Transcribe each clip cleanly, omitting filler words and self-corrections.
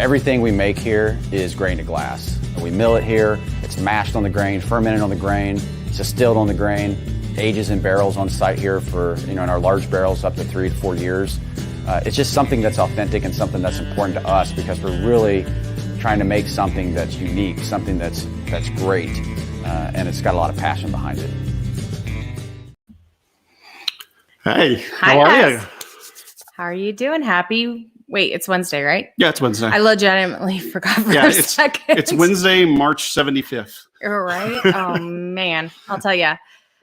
Everything we make here is grain to glass. We mill it here, it's mashed on the grain, fermented on the grain, it's distilled on the grain, ages in barrels on site here for, in our large barrels up to 3 to 4 years. It's just something that's authentic and something that's important to us because we're really trying to make something that's unique, something that's great, and it's got a lot of passion behind it. Hey, Hi, how are guys. you? How are you doing? Wait, it's Wednesday, right? Yeah, it's Wednesday. I legitimately forgot for a second. It's Wednesday, March 75th. Right? Oh, man. I'll tell you.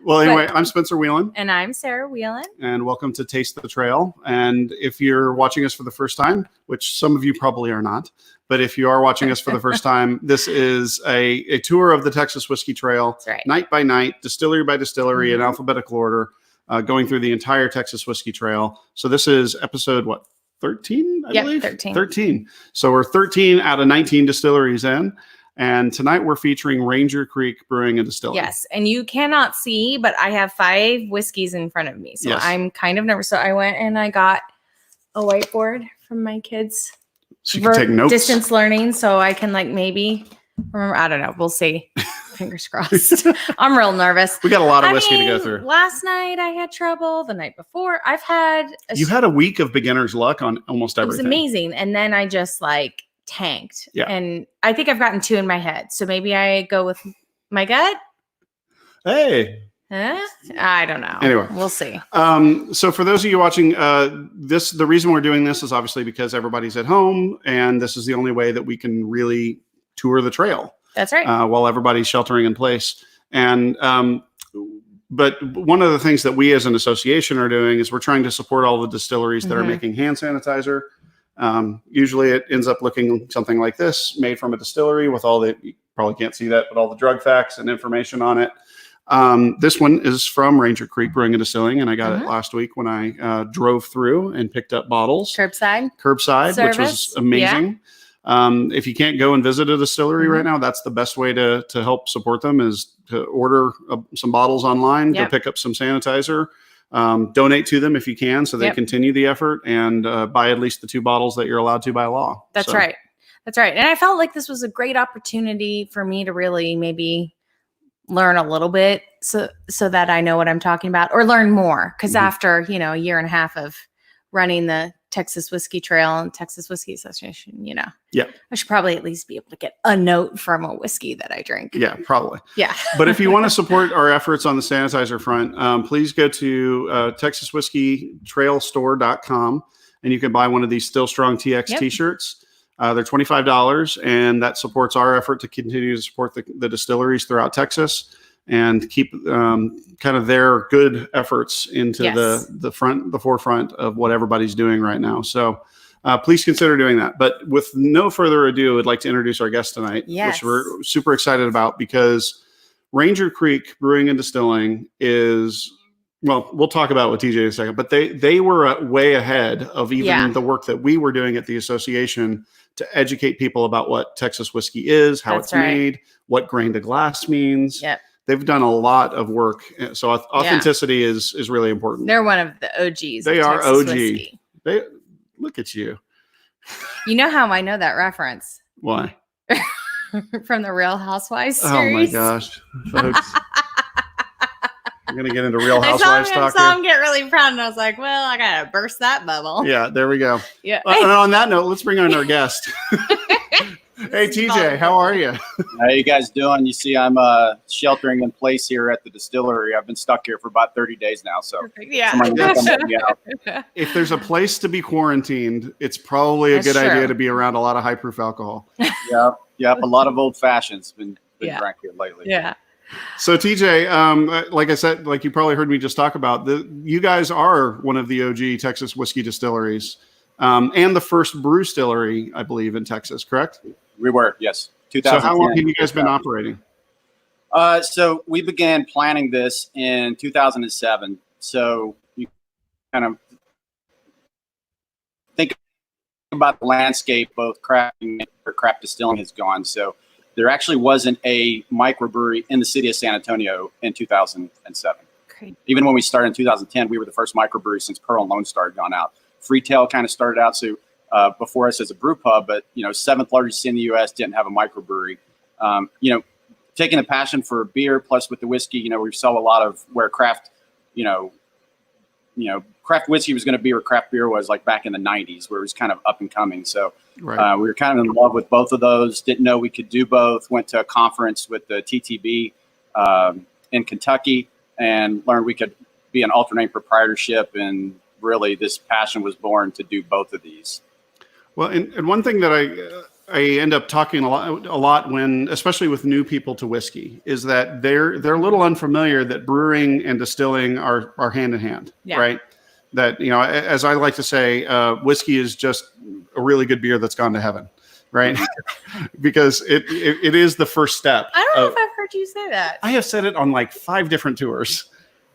Well, anyway, I'm Spencer Whelan. And I'm Sarah Whelan. And welcome to Taste the Trail. And if you're watching us for the first time, which some of you probably are not, but if you are watching us for the first time, this is a tour of the Texas Whiskey Trail, That's right. night by night, distillery by distillery, in alphabetical order, going through the entire Texas Whiskey Trail. So this is episode, 13, I believe? 13. 13. So we're 13 out of 19 distilleries in. And tonight we're featuring Ranger Creek Brewing and Distilling. Yes. And you cannot see, but I have 5 whiskeys in front of me. So Yes. I'm kind of nervous. So I went and I got a whiteboard from my kids. So you can take notes. Distance learning. So I can maybe remember. I don't know. We'll see. Fingers crossed. I'm real nervous. We got a lot of whiskey to go through. Last night I had trouble. The night before You had a week of beginner's luck on almost everything. It was amazing. And then I just tanked. Yeah. And I think I've gotten 2 in my head. So maybe I go with my gut. Hey. I don't know. Anyway. We'll see. So for those of you watching the reason we're doing this is obviously because everybody's at home and this is the only way that we can really tour the trail. That's right. While everybody's sheltering in place. And but one of the things that we as an association are doing is we're trying to support all the distilleries that are making hand sanitizer. Usually it ends up looking something like this, made from a distillery with all the, you probably can't see that, but all the drug facts and information on it. This one is from Ranger Creek Brewing and Distilling, and I got it last week when I drove through and picked up bottles. Curbside Service. Which was amazing. Yeah. If you can't go and visit a distillery right now, that's the best way to help support them is to order some bottles online, go pick up some sanitizer, donate to them if you can so they continue the effort and buy at least the 2 bottles that you're allowed to by law. That's right. That's right. And I felt like this was a great opportunity for me to really maybe learn a little bit so that I know what I'm talking about or learn more. Because after, a year and a half of running the Texas Whiskey Trail and Texas Whiskey Association, I should probably at least be able to get a note from a whiskey that I drink. Yeah, probably. Yeah. But if you want to support our efforts on the sanitizer front, please go to TexasWhiskeyTrailStore.com and you can buy one of these Still Strong TX t-shirts. They're $25 and that supports our effort to continue to support the distilleries throughout Texas and keep kind of their good efforts into the forefront of what everybody's doing right now. So please consider doing that. But with no further ado, I'd like to introduce our guest tonight, which we're super excited about because Ranger Creek Brewing and Distilling is, well, we'll talk about it with TJ in a second, but they were way ahead of even the work that we were doing at the association to educate people about what Texas whiskey is, how it's made, what grain to glass means. Yep. They've done a lot of work. So authenticity is really important. They're one of the OGs. They are Texas OG. whiskey. They look at you. You know how I know that reference? Why? From the Real Housewives series. Oh my gosh, folks. I'm going to get into Real Housewives talk I saw him get really proud, and I was like, well, I got to burst that bubble. Yeah, there we go. Yeah. And on that note, let's bring on our guest. Hey, TJ, how are you? How you guys doing? You see, I'm sheltering in place here at the distillery. I've been stuck here for about 30 days now. So yeah. somebody can come let me out. If there's a place to be quarantined, it's probably a good idea to be around a lot of high proof alcohol. Yep. A lot of old fashions been drank here lately. Yeah. So TJ, like I said, like you probably heard me just talk about, you guys are one of the OG Texas whiskey distilleries and the first Brewstillery, I believe, in Texas, correct? We were, yes. So how long have you guys been operating? So we began planning this in 2007. So you kind of think about the landscape, both craft distilling has gone. So there actually wasn't a microbrewery in the city of San Antonio in 2007. Great. Even when we started in 2010, we were the first microbrewery since Pearl and Lone Star had gone out. Freetail kind of started out. So before us as a brew pub, but, seventh largest in the U.S., didn't have a microbrewery. Taking a passion for beer plus with the whiskey, we saw a lot of where craft whiskey was going to be where craft beer was like back in the 90s, where it was kind of up and coming. So we were kind of in love with both of those, didn't know we could do both, went to a conference with the TTB in Kentucky and learned we could be an alternate proprietorship. And really this passion was born to do both of these. Well, and one thing that I end up talking a lot when, especially with new people to whiskey, is that they're a little unfamiliar that brewing and distilling are hand in hand, right? That, as I like to say, whiskey is just a really good beer that's gone to heaven, right? Because it is the first step. I don't know if I've heard you say that. I have said it on like 5 different tours.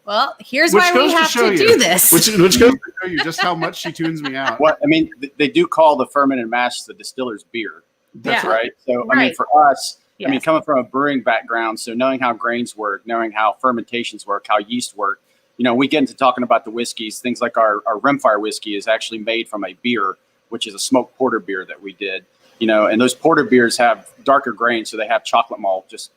Well, here's why we have to do this. Which goes to show you just how much she tunes me out. Well, I mean, they do call the fermented mash the distiller's beer. That's right. So, I mean, for us, I mean, coming from a brewing background, so knowing how grains work, knowing how fermentations work, how yeast work, we get into talking about the whiskeys. Things like our Rimfire whiskey is actually made from a beer, which is a smoked porter beer that we did. And those porter beers have darker grains, so they have chocolate malt, just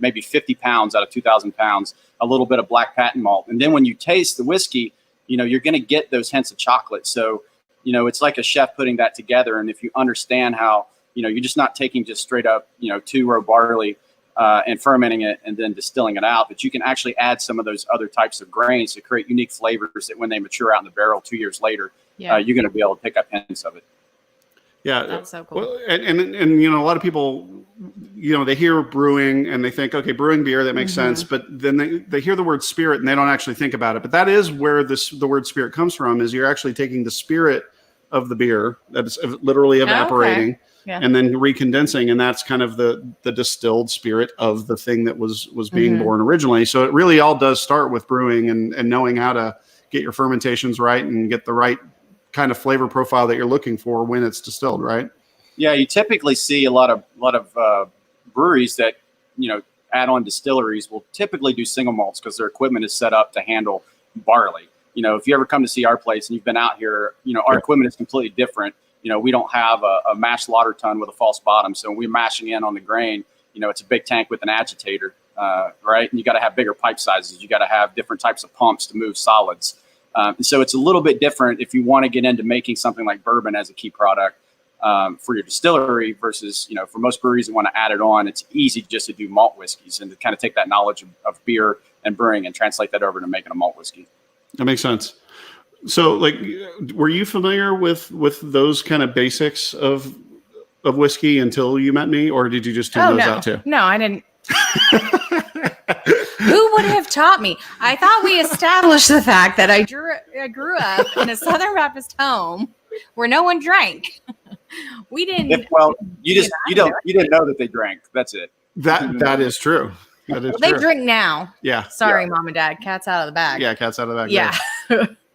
maybe 50 pounds out of 2,000 pounds, a little bit of black patent malt, and then when you taste the whiskey, you're going to get those hints of chocolate. So, it's like a chef putting that together, and if you understand how, you're just not taking just straight up, 2-row barley and fermenting it and then distilling it out, but you can actually add some of those other types of grains to create unique flavors that when they mature out in the barrel 2 years later, you're going to be able to pick up hints of it. Yeah, that's so cool. Well, and a lot of people, they hear brewing and they think, okay, brewing beer, that makes sense. But then they hear the word spirit and they don't actually think about it. But that is where the word spirit comes from, is you're actually taking the spirit of the beer that's literally evaporating and then recondensing, and that's kind of the distilled spirit of the thing that was being born originally. So it really all does start with brewing and knowing how to get your fermentations right and get the right kind of flavor profile that you're looking for when it's distilled, right? Yeah, you typically see a lot of breweries that add on distilleries will typically do single malts because their equipment is set up to handle barley. If you ever come to see our place and you've been out here, our equipment is completely different. We don't have a mash lauter tun with a false bottom, so when we're mashing in on the grain, it's a big tank with an agitator, right? And you got to have bigger pipe sizes. You got to have different types of pumps to move solids. And so it's a little bit different if you want to get into making something like bourbon as a key product for your distillery versus, for most breweries that want to add it on, it's easy just to do malt whiskeys and to kind of take that knowledge of beer and brewing and translate that over to making a malt whiskey. That makes sense. So, were you familiar with those kind of basics of whiskey until you met me, or did you just tune those out too? No, I didn't. Who would have taught me? I thought we established the fact that I grew up in a Southern Baptist home where no one drank. We didn't. You didn't know that they drank. That's it. That is true. That is true. They drink now. Yeah. Sorry, Mom and Dad. Cat's out of the bag. Yeah, cat's out of the bag. Yeah.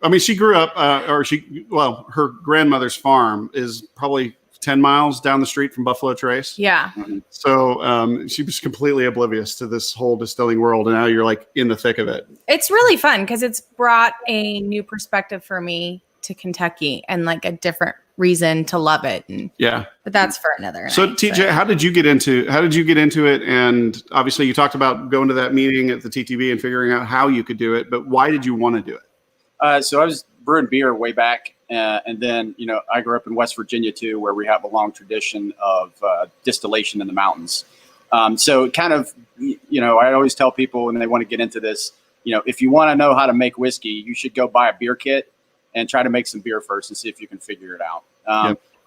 I mean, she grew up, her grandmother's farm is probably 10 miles down the street from Buffalo Trace. Yeah. So she was completely oblivious to this whole distilling world. And now you're like in the thick of it. It's really fun because it's brought a new perspective for me to Kentucky and like a different reason to love it. And but that's for another night. So TJ, how did you get into it? And obviously you talked about going to that meeting at the TTB and figuring out how you could do it, but why did you want to do it? So I was brewing beer way back. And then, I grew up in West Virginia too, where we have a long tradition of distillation in the mountains. So kind of, I always tell people when they want to get into this, if you want to know how to make whiskey, you should go buy a beer kit and try to make some beer first and see if you can figure it out.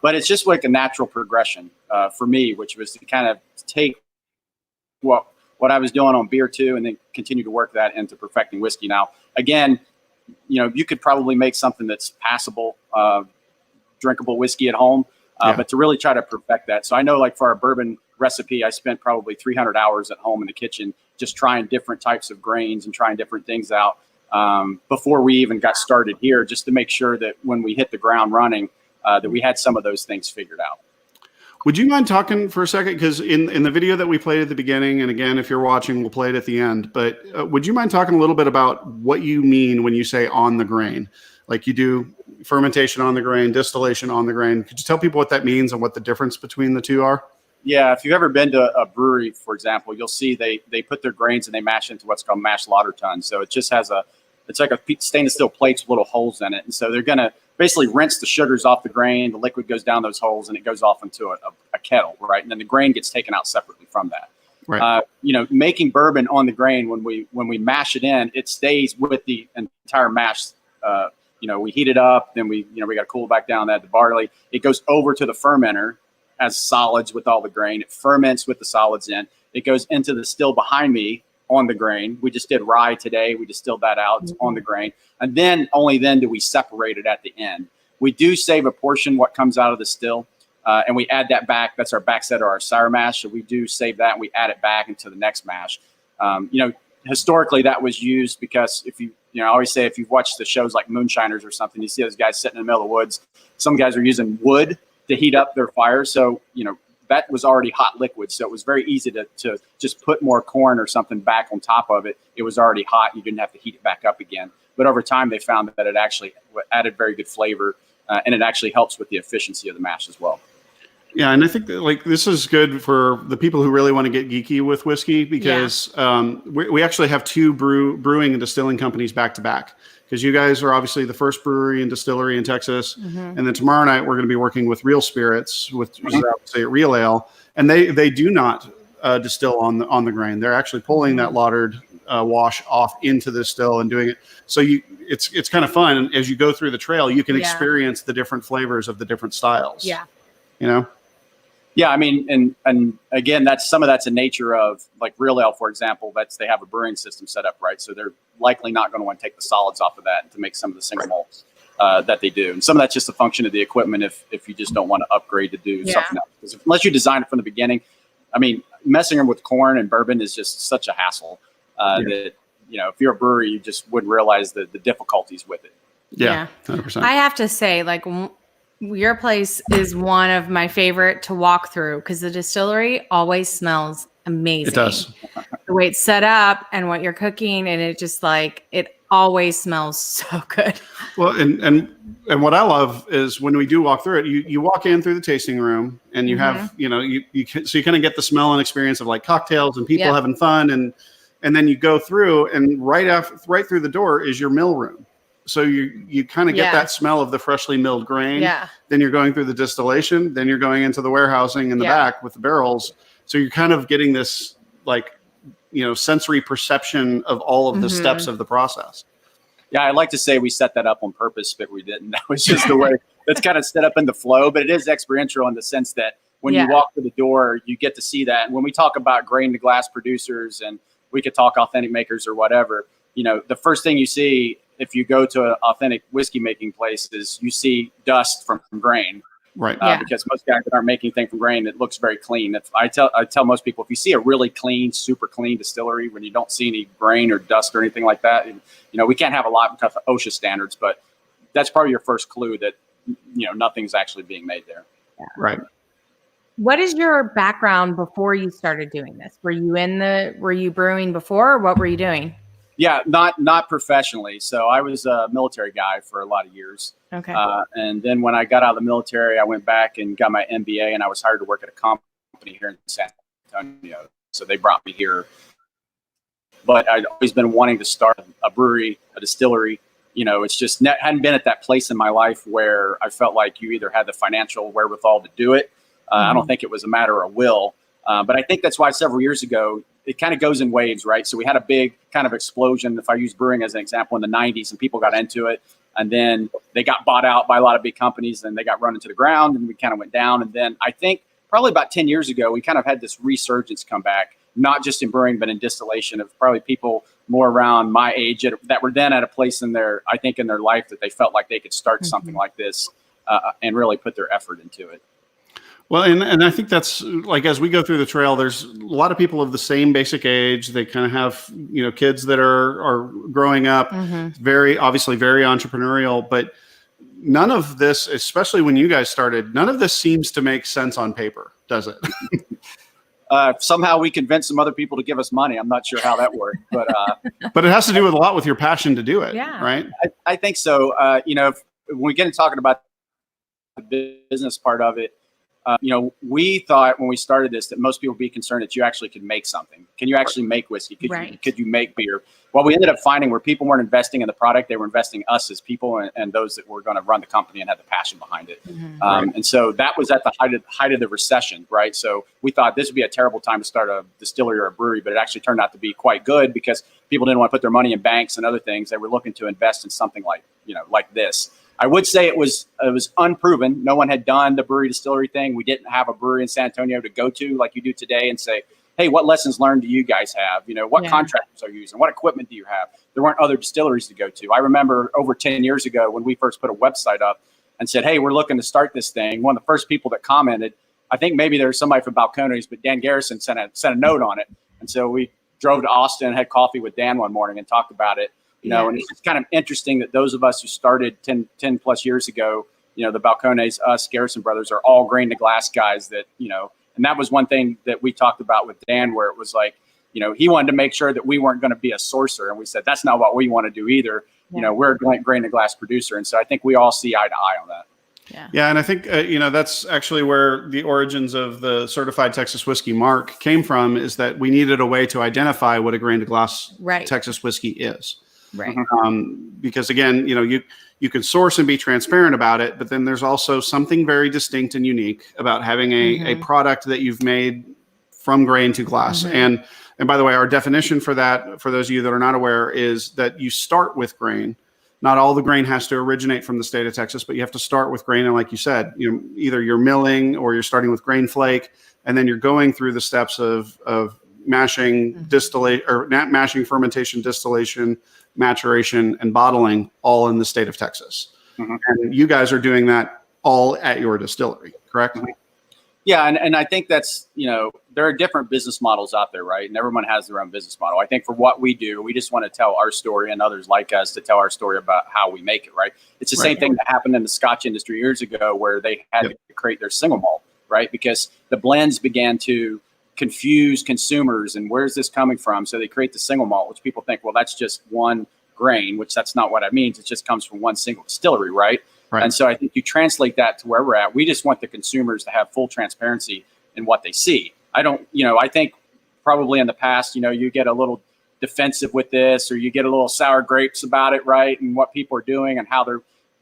But it's just like a natural progression for me, which was to kind of take what I was doing on beer too, and then continue to work that into perfecting whiskey. Now, again, you could probably make something that's passable, drinkable whiskey at home, but to really try to perfect that. So I know like for our bourbon recipe, I spent probably 300 hours at home in the kitchen, just trying different types of grains and trying different things out before we even got started here, just to make sure that when we hit the ground running, that we had some of those things figured out. Would you mind talking for a second? Because in the video that we played at the beginning, and again, if you're watching, we'll play it at the end, but would you mind talking a little bit about what you mean when you say on the grain? Like you do, fermentation on the grain, distillation on the grain. Could you tell people what that means and what the difference between the two are? Yeah, if you've ever been to a brewery, for example, you'll see they put their grains and they mash into what's called mash lauter tun. So it just has it's like a stainless steel plates with little holes in it. And so they're going to basically rinse the sugars off the grain. The liquid goes down those holes and it goes off into a kettle, right? And then the grain gets taken out separately from that. Right. Making bourbon on the grain, when we mash it in, it stays with the entire mash. We heat it up, then we got to cool back down, add the barley. It goes over to the fermenter as solids with all the grain. It ferments with the solids in. It goes into the still behind me on the grain. We just did rye today. We distilled that out. It's on the grain. And then only then do we separate it at the end. We do save a portion what comes out of the still, and we add that back. That's our backset or our sour mash. So we do save that and we add it back into the next mash. Historically that was used because I always say if you've watched the shows like Moonshiners or something, you see those guys sitting in the middle of the woods. Some guys are using wood to heat up their fire. So, that was already hot liquid. So it was very easy to just put more corn or something back on top of it. It was already hot. You didn't have to heat it back up again. But over time, they found that it actually added very good flavor, and it actually helps with the efficiency of the mash as well. Yeah, and I think that, this is good for the people who really want to get geeky with whiskey because we actually have two brewing and distilling companies back to back. Because you guys are obviously the first brewery and distillery in Texas. Mm-hmm. And then tomorrow night, we're going to be working with Real Spirits, which is, say, Real Ale. And they do not distill on the grain. They're actually pulling that lathered wash off into the still and doing it. So it's kind of fun. And as you go through the trail, you can experience the different flavors of the different styles. Yeah. Yeah, I mean, and again, some of that's a nature of like Real Ale, for example. They have a brewing system set up, right? So they're likely not going to want to take the solids off of that to make some of the single malts that they do. And some of that's just a function of the equipment if you just don't want to upgrade to do something else. Because unless you design it from the beginning, I mean, messing with corn and bourbon is just such a hassle that, if you're a brewery, you just wouldn't realize the difficulties with it. Yeah, 100%. I have to say, your place is one of my favorite to walk through because the distillery always smells amazing. It does. The way it's set up and what you're cooking, and it just it always smells so good. Well, and what I love is when we do walk through it, you walk in through the tasting room and you have, you kind of get the smell and experience of cocktails and people having fun. And then you go through and right through the door is your mill room. So you kind of get that smell of the freshly milled grain. Yeah. Then you're going through the distillation. Then you're going into the warehousing in the back with the barrels. So you're kind of getting this sensory perception of all of the steps of the process. Yeah, I'd like to say we set that up on purpose, but we didn't. That was just the way that's kind of set up in the flow. But it is experiential in the sense that when you walk through the door, you get to see that. And when we talk about grain to glass producers, and we could talk authentic makers or whatever, the first thing you see if you go to an authentic whiskey making place is you see dust from grain. Right. Because most guys that aren't making anything from grain, it looks very clean. I tell most people, if you see a really clean, super clean distillery, when you don't see any grain or dust or anything like that, we can't have a lot of OSHA standards, but that's probably your first clue that, nothing's actually being made there. Yeah. Right. What is your background before you started doing this? Were you brewing before, or what were you doing? Yeah, not professionally. So I was a military guy for a lot of years. Okay. And then when I got out of the military, I went back and got my MBA, and I was hired to work at a company here in San Antonio. So they brought me here. But I'd always been wanting to start a brewery, a distillery. It's just hadn't been at that place in my life where I felt like you either had the financial wherewithal to do it. I don't think it was a matter of will. But I think that's why several years ago, it kind of goes in waves, right? So we had a big kind of explosion, if I use brewing as an example, in the 90s, and people got into it. And then they got bought out by a lot of big companies, and they got run into the ground, and we kind of went down. And then I think probably about 10 years ago, we kind of had this resurgence come back, not just in brewing, but in distillation, of probably people more around my age that were then at a place in their life that they felt like they could start something like this and really put their effort into it. Well, and I think that's as we go through the trail, there's a lot of people of the same basic age. They kind of have, kids that are growing up, very entrepreneurial, but none of this, especially when you guys started, none of this seems to make sense on paper, does it? Somehow we convinced some other people to give us money. I'm not sure how that worked, but but it has to do with a lot with your passion to do it. Yeah. Right. I think so. If when we get into talking about the business part of it, we thought when we started this that most people would be concerned that you actually could make something. Can you actually make whiskey? Could you make beer? Well, we ended up finding where people weren't investing in the product; they were investing us as people and those that were going to run the company and had the passion behind it. And so that was at the height of the recession, right? So we thought this would be a terrible time to start a distillery or a brewery, but it actually turned out to be quite good because people didn't want to put their money in banks and other things. They were looking to invest in something like this. I would say it was unproven. No one had done the brewery distillery thing. We didn't have a brewery in San Antonio to go to like you do today and say, hey, what lessons learned do you guys have? What contractors are you using? What equipment do you have? There weren't other distilleries to go to. I remember over 10 years ago when we first put a website up and said, hey, we're looking to start this thing. One of the first people that commented, I think maybe there was somebody from Balcones, but Dan Garrison sent a note on it. And so we drove to Austin and had coffee with Dan one morning and talked about it. And it's kind of interesting that those of us who started 10 plus years ago, the Balcones, us, Garrison Brothers are all grain to glass guys that, and that was one thing that we talked about with Dan, where it was like, he wanted to make sure that we weren't going to be a sourcer. And we said, that's not what we want to do either. We're a grain to glass producer. And so I think we all see eye to eye on that. Yeah. And I think, that's actually where the origins of the certified Texas whiskey mark came from, is that we needed a way to identify what a grain to glass Texas whiskey is. Right. Because again, you can source and be transparent about it, but then there's also something very distinct and unique about having a product that you've made from grain to glass. And by the way, our definition for that, for those of you that are not aware, is that you start with grain. Not all the grain has to originate from the state of Texas, but you have to start with grain. And like you said, either you're milling or you're starting with grain flake, and then you're going through the steps of mashing, mashing, fermentation, distillation, maturation, and bottling, all in the state of Texas. And you guys are doing that all at your distillery, correct? Yeah, and I think that's, there are different business models out there, right? And everyone has their own business model. I think for what we do, we just want to tell our story and others like us to tell our story about how we make it, right? It's the same thing that happened in the Scotch industry years ago, where they had to create their single malt, right? Because the blends began to confuse consumers and where's this coming from? So they create the single malt, which people think, well, that's just one grain, which that's not what that means. It just comes from one single distillery, right? And so I think you translate that to where we're at. We just want the consumers to have full transparency in what they see. I think probably in the past, you get a little defensive with this, or you get a little sour grapes about it, right? And what people are doing and how they're,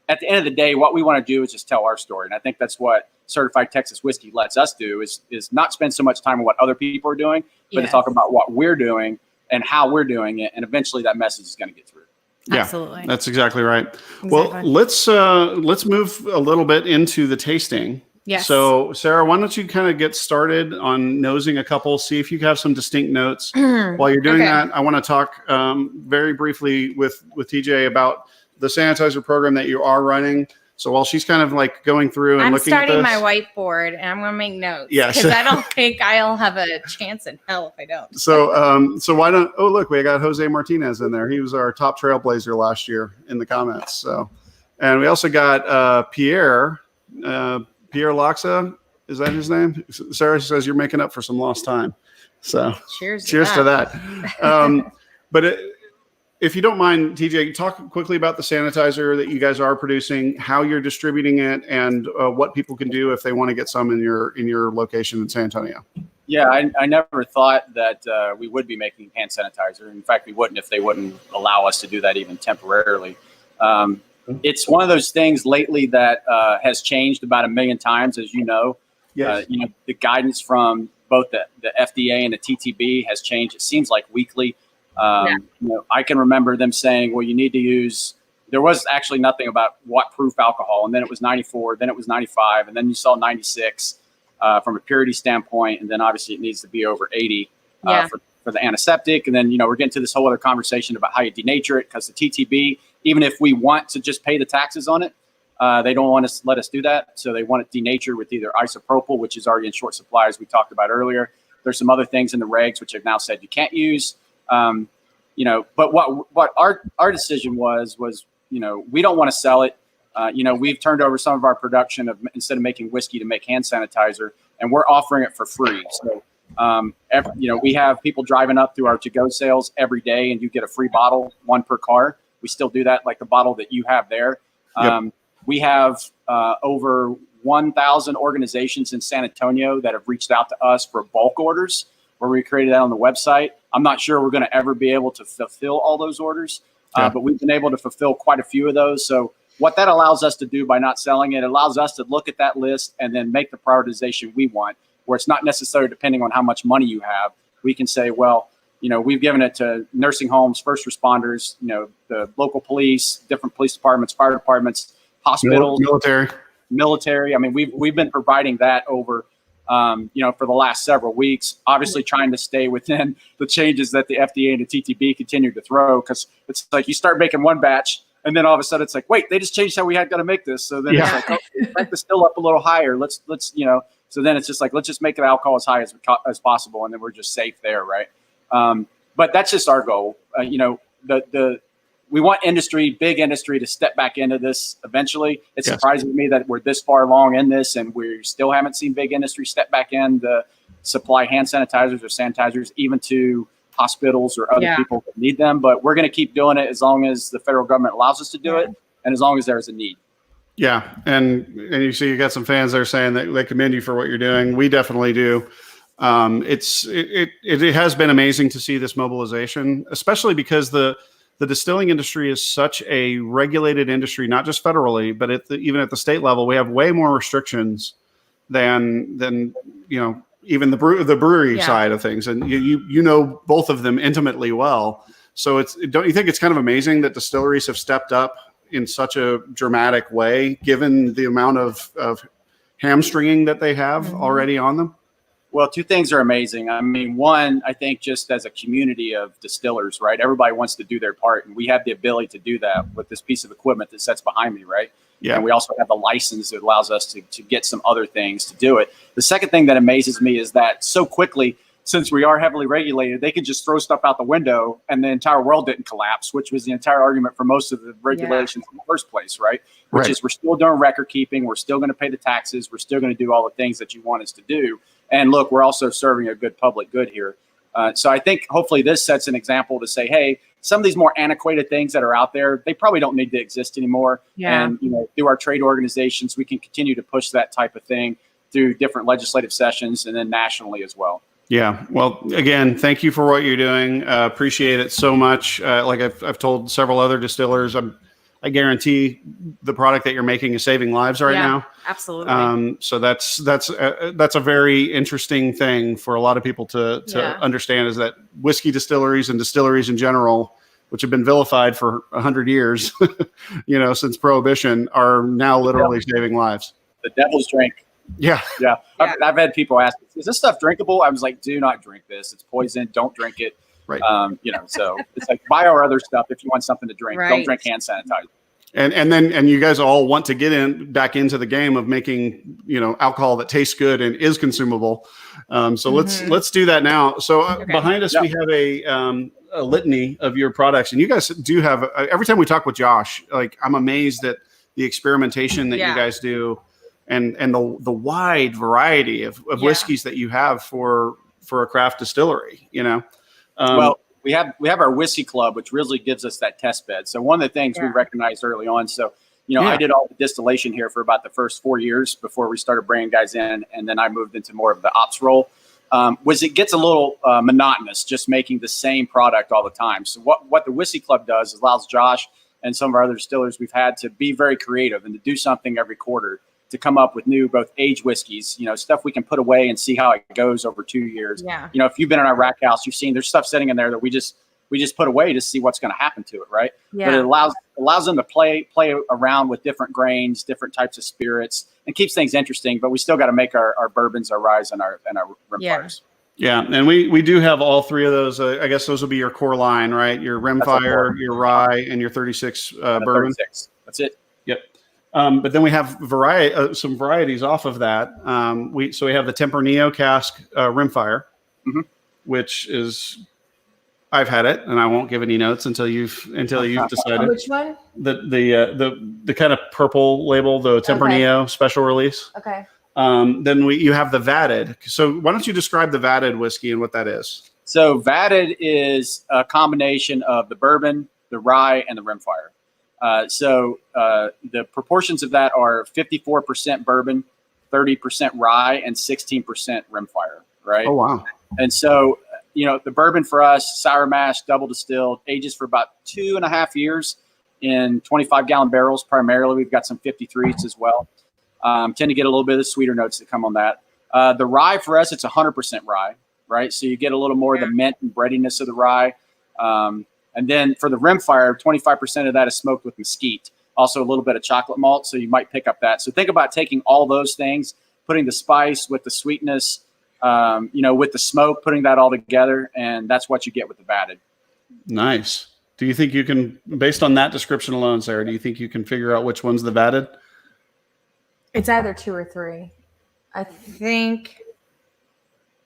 at the end of the day, what we want to do is just tell our story. And I think that's what certified Texas whiskey lets us do, is not spend so much time on what other people are doing, but to talk about what we're doing and how we're doing it. And eventually that message is going to get through. Yeah, absolutely. That's exactly right. Exactly. Well, let's move a little bit into the tasting. Yes. So Sarah, why don't you kind of get started on nosing a couple, see if you have some distinct notes. While you're doing that, I want to talk very briefly with TJ about the sanitizer program that you are running. So while she's kind of like going through and looking at this, I'm starting my whiteboard and I'm going to make notes. Yes. Because I don't think I'll have a chance in hell if I don't. So why don't, oh, look, we got Jose Martinez in there. He was our top trailblazer last year in the comments. So, and we also got Pierre Loxa. Is that his name? Sarah says you're making up for some lost time. So cheers to that. But if you don't mind, TJ, talk quickly about the sanitizer that you guys are producing, how you're distributing it, and what people can do if they want to get some in your location in San Antonio. Yeah, I never thought that we would be making hand sanitizer. In fact, we wouldn't if they wouldn't allow us to do that even temporarily. It's one of those things lately that has changed about 1 million times, as you know. Yes. The guidance from both the FDA and the TTB has changed. It seems like weekly. I can remember them saying, well, you need to use, there was actually nothing about what proof alcohol. And then it was 94, then it was 95, and then you saw 96 from a purity standpoint. And then obviously it needs to be over 80 for the antiseptic. And then, we're getting to this whole other conversation about how you denature it, because the TTB, even if we want to just pay the taxes on it, they don't want to let us do that. So they want it denatured with either isopropyl, which is already in short supply, as we talked about earlier. There's some other things in the regs which have now said you can't use. But what our decision was, we don't want to sell it. We've turned over some of our production of, instead of making whiskey, to make hand sanitizer, and we're offering it for free. So, we have people driving up through our to-go sales every day, and you get a free bottle, one per car. We still do that, like the bottle that you have there. We have over 1,000 organizations in San Antonio that have reached out to us for bulk orders, where we created that on the website. I'm not sure we're going to ever be able to fulfill all those orders, but we've been able to fulfill quite a few of those. So what that allows us to do by not selling it allows us to look at that list and then make the prioritization we want, where it's not necessarily depending on how much money you have. We can say, well, we've given it to nursing homes, first responders, the local police, different police departments, fire departments, hospitals, military. I mean, we've been providing that over, for the last several weeks, obviously trying to stay within the changes that the FDA and the TTB continue to throw. Cause it's like you start making one batch and then all of a sudden it's like, wait, they just changed how we had got to make this. So then it's like, crank the still up a little higher. Let's, so then it's just like, let's just make the alcohol as high as possible. And then we're just safe there. Right. But that's just our goal. We want big industry to step back into this eventually. It's surprising to me that we're this far along in this and we still haven't seen big industry step back in to supply hand sanitizers or sanitizers, even to hospitals or other people that need them. But we're going to keep doing it as long as the federal government allows us to do it and as long as there's a need. Yeah. And you see, you got some fans there saying that they commend you for what you're doing. We definitely do. It has been amazing to see this mobilization, especially because the distilling industry is such a regulated industry, not just federally, but even at the state level. We have way more restrictions than even the brewery side of things, and you know both of them intimately well. So don't you think it's kind of amazing that distilleries have stepped up in such a dramatic way, given the amount of hamstringing that they have already on them? Well, two things are amazing. I mean, one, I think just as a community of distillers, right? Everybody wants to do their part, and we have the ability to do that with this piece of equipment that sits behind me, right? Yeah. And we also have the license that allows us to get some other things to do it. The second thing that amazes me is that so quickly, since we are heavily regulated, they can just throw stuff out the window and the entire world didn't collapse, which was the entire argument for most of the regulations in the first place, right? Which is we're still doing record keeping. We're still going to pay the taxes. We're still going to do all the things that you want us to do. And look, we're also serving a good public good here. So I think hopefully this sets an example to say, hey, some of these more antiquated things that are out there, they probably don't need to exist anymore. Yeah. And through our trade organizations, we can continue to push that type of thing through different legislative sessions and then nationally as well. Yeah. Well, again, thank you for what you're doing. Appreciate it so much. Like I've told several other distillers, I guarantee the product that you're making is saving lives right now. Absolutely. So that's a very interesting thing for a lot of people to understand, is that whiskey distilleries and distilleries in general, which have been vilified for 100 years, since Prohibition, are now literally saving lives. The devil's drink. Yeah. I've had people ask, is this stuff drinkable? I was like, do not drink this. It's poison. Don't drink it. Right. So it's like, buy our other stuff if you want something to drink. Don't drink hand sanitizer. And you guys all want to get back into the game of making, alcohol that tastes good and is consumable. So let's do that now. So behind us, we have a litany of your products, and you guys do have, every time we talk with Josh, like, I'm amazed at the experimentation that you guys do. And the wide variety of whiskeys that you have for a craft distillery, Well, we have our whiskey club, which really gives us that test bed. So one of the things we recognized early on. So, I did all the distillation here for about the first 4 years before we started bringing guys in, and then I moved into more of the ops role. Was it gets a little monotonous just making the same product all the time. So what the whiskey club does is allows Josh and some of our other distillers we've had to be very creative and to do something every quarter, to come up with new, both aged whiskeys, stuff we can put away and see how it goes over 2 years. Yeah. If you've been in our rack house, you've seen there's stuff sitting in there that we just put away to see what's going to happen to it. Right. Yeah. But it allows them to play around with different grains, different types of spirits, and keeps things interesting, but we still got to make our bourbons, our ryes, and our rimfires. Yeah. And we do have all three of those. I guess those will be your core line, right? Your rimfire, your rye, and your 36 bourbon. 36. That's it. Yep. But then we have some varieties off of that. We have the Tempranillo cask Rimfire, which is, I've had it, and I won't give any notes until you've decided. Which one? The kind of purple label, the Tempranillo special release. Okay. Then you have the vatted. So why don't you describe the vatted whiskey and what that is? So vatted is a combination of the bourbon, the rye, and the rimfire. The proportions of that are 54% bourbon, 30% rye, and 16% rimfire, right? Oh, wow. And so, the bourbon for us, sour mash, double distilled, ages for about 2.5 years in 25-gallon barrels primarily. We've got some 53s as well. Tend to get a little bit of the sweeter notes that come on that. The rye for us, it's 100% rye, right? So you get a little more of the mint and breadiness of the rye. And then for the rimfire, 25% of that is smoked with mesquite. Also a little bit of chocolate malt, so you might pick up that. So think about taking all those things, putting the spice with the sweetness, with the smoke, putting that all together, and that's what you get with the vatted. Nice. Do you think you can, based on that description alone, Sarah, do you think you can figure out which one's the vatted? It's either 2 or 3. I think.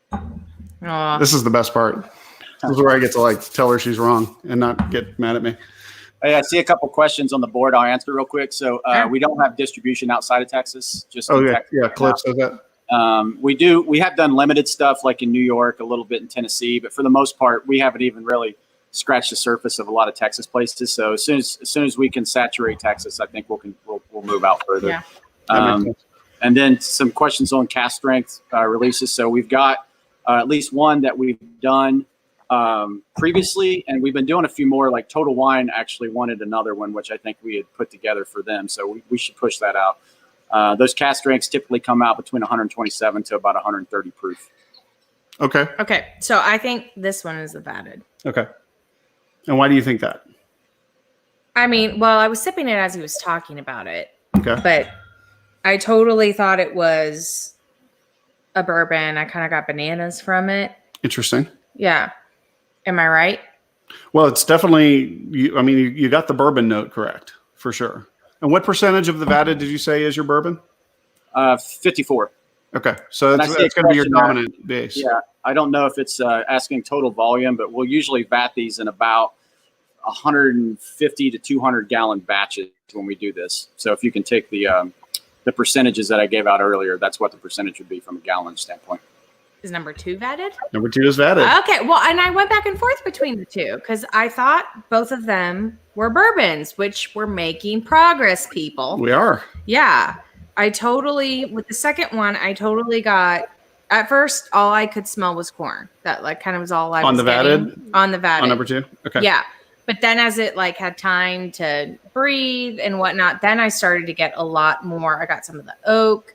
This is the best part. This is where I get to tell her she's wrong and not get mad at me. Hey, I see a couple questions on the board. I'll answer real quick. So we don't have distribution outside of Texas. Just Texas Cliff says that. We have done limited stuff like in New York, a little bit in Tennessee, but for the most part, we haven't even really scratched the surface of a lot of Texas places. So as soon as we can saturate Texas, I think we'll move out further. Yeah. And then some questions on cast strength releases. So we've got at least one that we've done previously, and we've been doing a few more. Like Total Wine actually wanted another one, which I think we had put together for them. So we should push that out. Those cast strengths typically come out between 127 to about 130 proof. Okay. Okay. So I think this one is the vatted. Okay. And why do you think that? I mean, well, I was sipping it as he was talking about it. Okay. But I totally thought it was a bourbon. I kind of got bananas from it. Interesting. Yeah. Am I right? Well, it's definitely, you got the bourbon note correct, for sure. And what percentage of the vatted did you say is your bourbon? 54. Okay. So that's going to be your dominant base. Yeah. I don't know if it's asking total volume, but we'll usually vat these in about 150 to 200 gallon batches when we do this. So if you can take the percentages that I gave out earlier, that's what the percentage would be from a gallon standpoint. Is number 2 vatted? Number 2 is vatted. Okay. Well, and I went back and forth between the two because I thought both of them were bourbons, which we're making progress, people. We are. Yeah. With the second one, I totally got, at first, all I could smell was corn. That kind of was all I was getting. On the vatted. On number 2? Okay. Yeah. But then as it had time to breathe and whatnot, then I started to get a lot more. I got some of the oak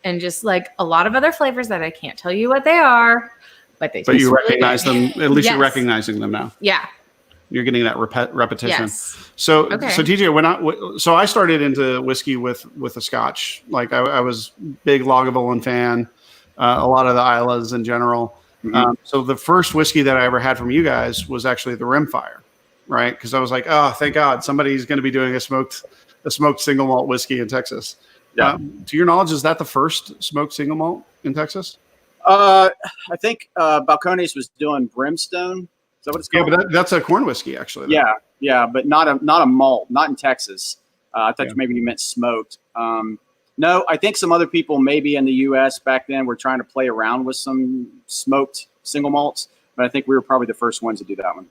and just a lot of other flavors that I can't tell you what they are, but they. But you recognize them. At least you're recognizing them now. Yeah. You're getting that repetition. Yes. So TJ, so I started into whiskey with a Scotch. I was big Lagavulin fan. A lot of the Islas in general. Mm-hmm. So the first whiskey that I ever had from you guys was actually the Rimfire. Right, because I was like, oh, thank God, somebody's going to be doing a smoked single malt whiskey in Texas. Yeah. To your knowledge, is that the first smoked single malt in Texas? I think Balcones was doing Brimstone. Is that what it's called? Yeah, but that's a corn whiskey, actually. Yeah, but not a malt, not in Texas. I thought maybe you meant smoked. No, I think some other people maybe in the U.S. back then were trying to play around with some smoked single malts, but I think we were probably the first ones to do that one.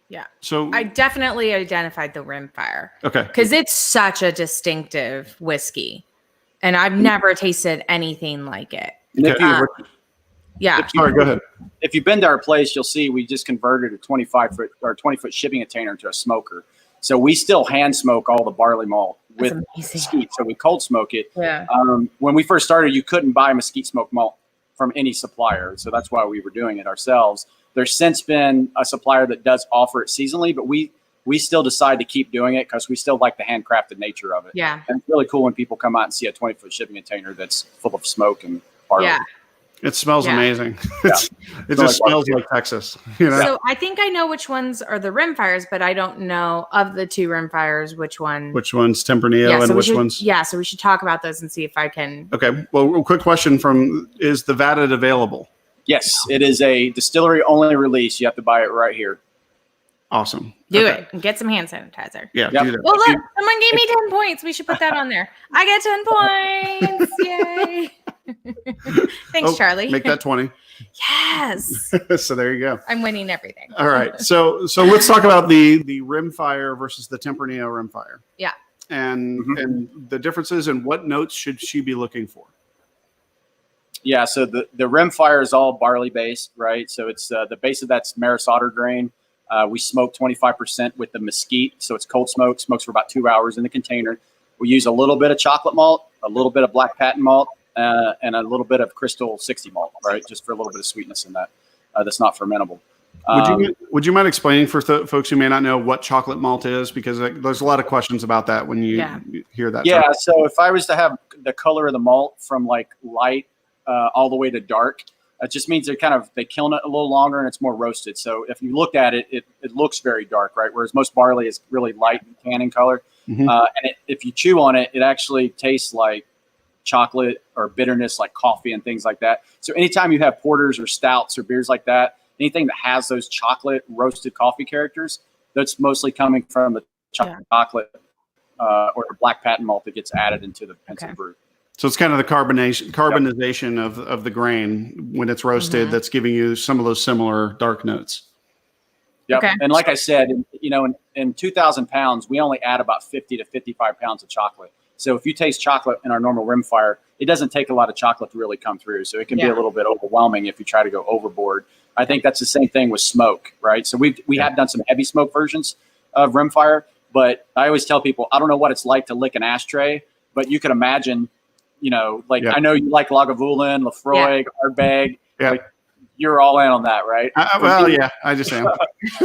Yeah. So I definitely identified the Rimfire. Okay. Because it's such a distinctive whiskey. And I've never tasted anything like it. Okay. Yeah. Sorry, go ahead. If you've been to our place, you'll see we just converted a 20-foot shipping container to a smoker. So we still hand smoke all the barley malt with mesquite. So we cold smoke it. Yeah. When we first started, you couldn't buy mesquite smoked malt from any supplier. So that's why we were doing it ourselves. There's since been a supplier that does offer it seasonally, but we still decide to keep doing it because we still like the handcrafted nature of it. Yeah. And it's really cool when people come out and see a 20-foot shipping container that's full of smoke and barley. Yeah. It smells amazing. Yeah. It just smells like Texas. So I think I know which ones are the Rimfires, but I don't know of the 2 Rimfires which one's Tempranillo and which one's. Yeah, so we should talk about those and see if I can. Okay. Well, a quick question is the vatted available? Yes, it is a distillery only release. You have to buy it right here. Awesome. Do it and get some hand sanitizer. Yeah, Yep. do that. Well, look, someone gave me 10 points. We should put that on there. I get 10 points. Yay. Thanks, Charlie. Make that 20. Yes. So there you go. I'm winning everything. All right. So let's talk about the Rimfire versus the Tempranillo Rimfire. Yeah. And the differences and what notes should she be looking for? Yeah, so the Rimfire is all barley based, right? So it's the base of that's Maris Otter grain. We smoke 25% with the mesquite, so it's cold smoke. Smokes for about 2 hours in the container. We use a little bit of chocolate malt, a little bit of black patent malt, and a little bit of Crystal 60 malt, right? Just for a little bit of sweetness in that. That's not fermentable. Would you mind explaining for folks who may not know what chocolate malt is? Because there's a lot of questions about that when you hear that. Yeah, term. so if I was to have the color of the malt from like light all the way to dark, it just means they kiln it a little longer and it's more roasted. So if you look at it, it looks very dark, right? Whereas most barley is really light and tan in color. Mm-hmm. And if you chew on it, it actually tastes like chocolate or bitterness, like coffee and things like that. So anytime you have porters or stouts or beers like that, anything that has those chocolate roasted coffee characters, that's mostly coming from the chocolate or the black patent malt that gets added into the brew. So it's kind of the carbonization of the grain when it's roasted that's giving you some of those similar dark notes. Yep. Okay. And like I said, in 2,000 pounds, we only add about 50 to 55 pounds of chocolate. So if you taste chocolate in our normal Rimfire, it doesn't take a lot of chocolate to really come through. So it can be a little bit overwhelming if you try to go overboard. I think that's the same thing with smoke, right? So we have done some heavy smoke versions of Rimfire, but I always tell people, I don't know what it's like to lick an ashtray, but you can imagine, I know you like Lagavulin, Lefroy, Ardbeg. Yeah. Like, you're all in on that, right? I just am.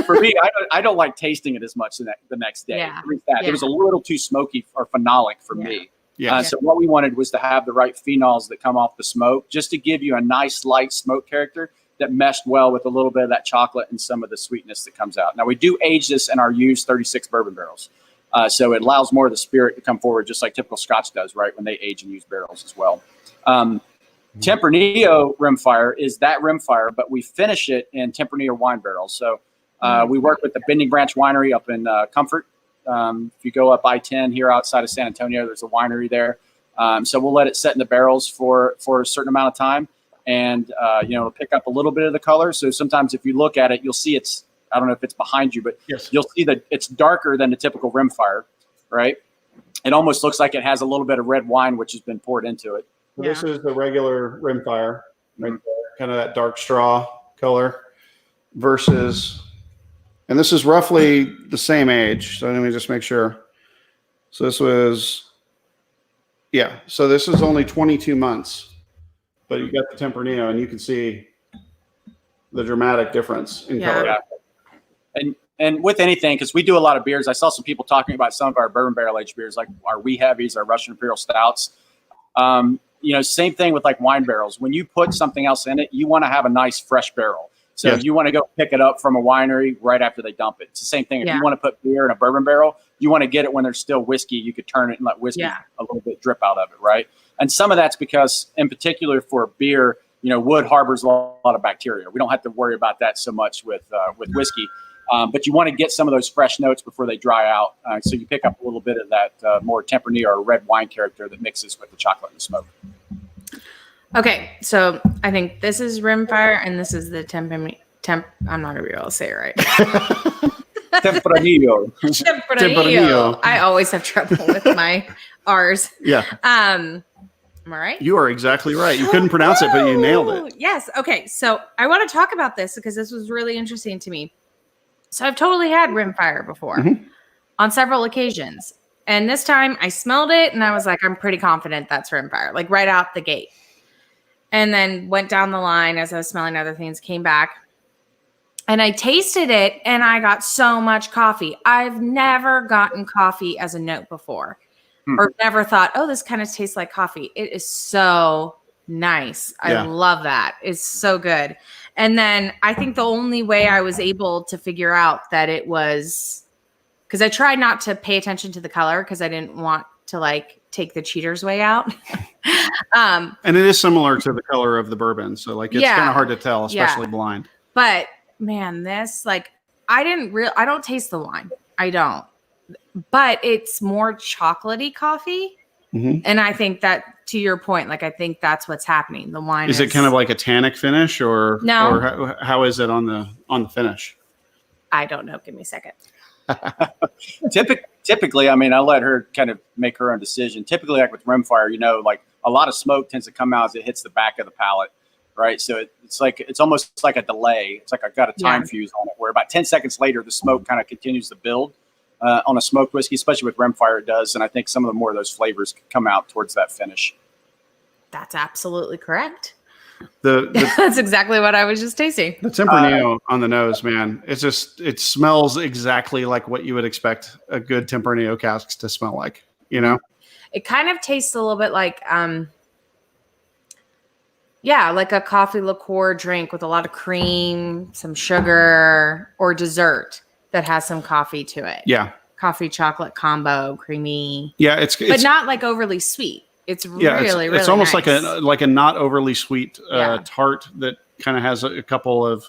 For me, I don't like tasting it as much the next day. Yeah. It was a little too smoky or phenolic for me. Yeah. So what we wanted was to have the right phenols that come off the smoke, just to give you a nice light smoke character that meshed well with a little bit of that chocolate and some of the sweetness that comes out. Now, we do age this in our used 36 bourbon barrels. So it allows more of the spirit to come forward, just like typical Scotch does, right, when they age in used barrels as well. Tempranillo Rimfire is that Rimfire, but we finish it in Tempranillo wine barrels. So we work with the Bending Branch Winery up in Comfort. If you go up I-10 here outside of San Antonio, there's a winery there. So we'll let it set in the barrels for a certain amount of time, and it'll pick up a little bit of the color. So sometimes if you look at it, you'll see I don't know if it's behind you, but you'll see that it's darker than the typical Rimfire, right? It almost looks like it has a little bit of red wine, which has been poured into it. This is the regular Rimfire, right there, kind of that dark straw color versus, and this is roughly the same age. So let me just make sure. So this was, so this is only 22 months, but you got the Tempranillo and you can see the dramatic difference in color. Yeah. And with anything, because we do a lot of beers, I saw some people talking about some of our bourbon barrel aged beers, like our Wee Heavies, our Russian Imperial Stouts. Same thing with like wine barrels. When you put something else in it, you want to have a nice fresh barrel. So you want to go pick it up from a winery right after they dump it. It's the same thing. If you want to put beer in a bourbon barrel, you want to get it when there's still whiskey. You could turn it and let whiskey a little bit drip out of it, right? And some of that's because, in particular for beer, wood harbors a lot of bacteria. We don't have to worry about that so much with whiskey. But you want to get some of those fresh notes before they dry out. So you pick up a little bit of that more Tempranillo or red wine character that mixes with the chocolate and the smoke. Okay, so I think this is Rimfire and this is the Tempranillo. I'm not going to be able to say it right. Tempranillo. Tempranillo. I always have trouble with my R's. Yeah. Am I right? You are exactly right. You couldn't pronounce it, but you nailed it. Yes. Okay, so I want to talk about this because this was really interesting to me. So I've totally had Rimfire before on several occasions. And this time I smelled it and I was like, I'm pretty confident that's Rimfire, like right out the gate. And then went down the line as I was smelling other things, came back and I tasted it and I got so much coffee. I've never gotten coffee as a note before or never thought, oh, this kind of tastes like coffee. It is so nice. I love that. It's so good. And then I think the only way I was able to figure out that it was, because I tried not to pay attention to the color because I didn't want to like take the cheater's way out. And it is similar to the color of the bourbon. So like, it's kind of hard to tell, especially blind. But man, this like, I don't taste the wine. I don't, but it's more chocolatey coffee. And I think that, to your point, like I think that's what's happening. The wine is it kind of like a tannic finish, or No. Or how is it on the finish? I don't know. Give me a second. Typically, I mean, I let her kind of make her own decision. Typically, like with Rimfire, you know, like a lot of smoke tends to come out as it hits the back of the palate, right? So it's almost like a delay. It's like I've got a time fuse on it, where about 10 seconds later, the smoke kind of continues to build on a smoked whiskey, especially with Rimfire, it does. And I think some of the more of those flavors come out towards that finish. That's absolutely correct. The That's exactly what I was just tasting. The Tempranillo on the nose, man. It smells exactly like what you would expect a good Tempranillo cask to smell like, you know? It kind of tastes a little bit like, like a coffee liqueur drink with a lot of cream, some sugar, or dessert that has some coffee to it. Yeah. Coffee chocolate combo, creamy. Yeah, but not like overly sweet. It's really it's almost nice. like a not overly sweet tart that kind of has a couple of,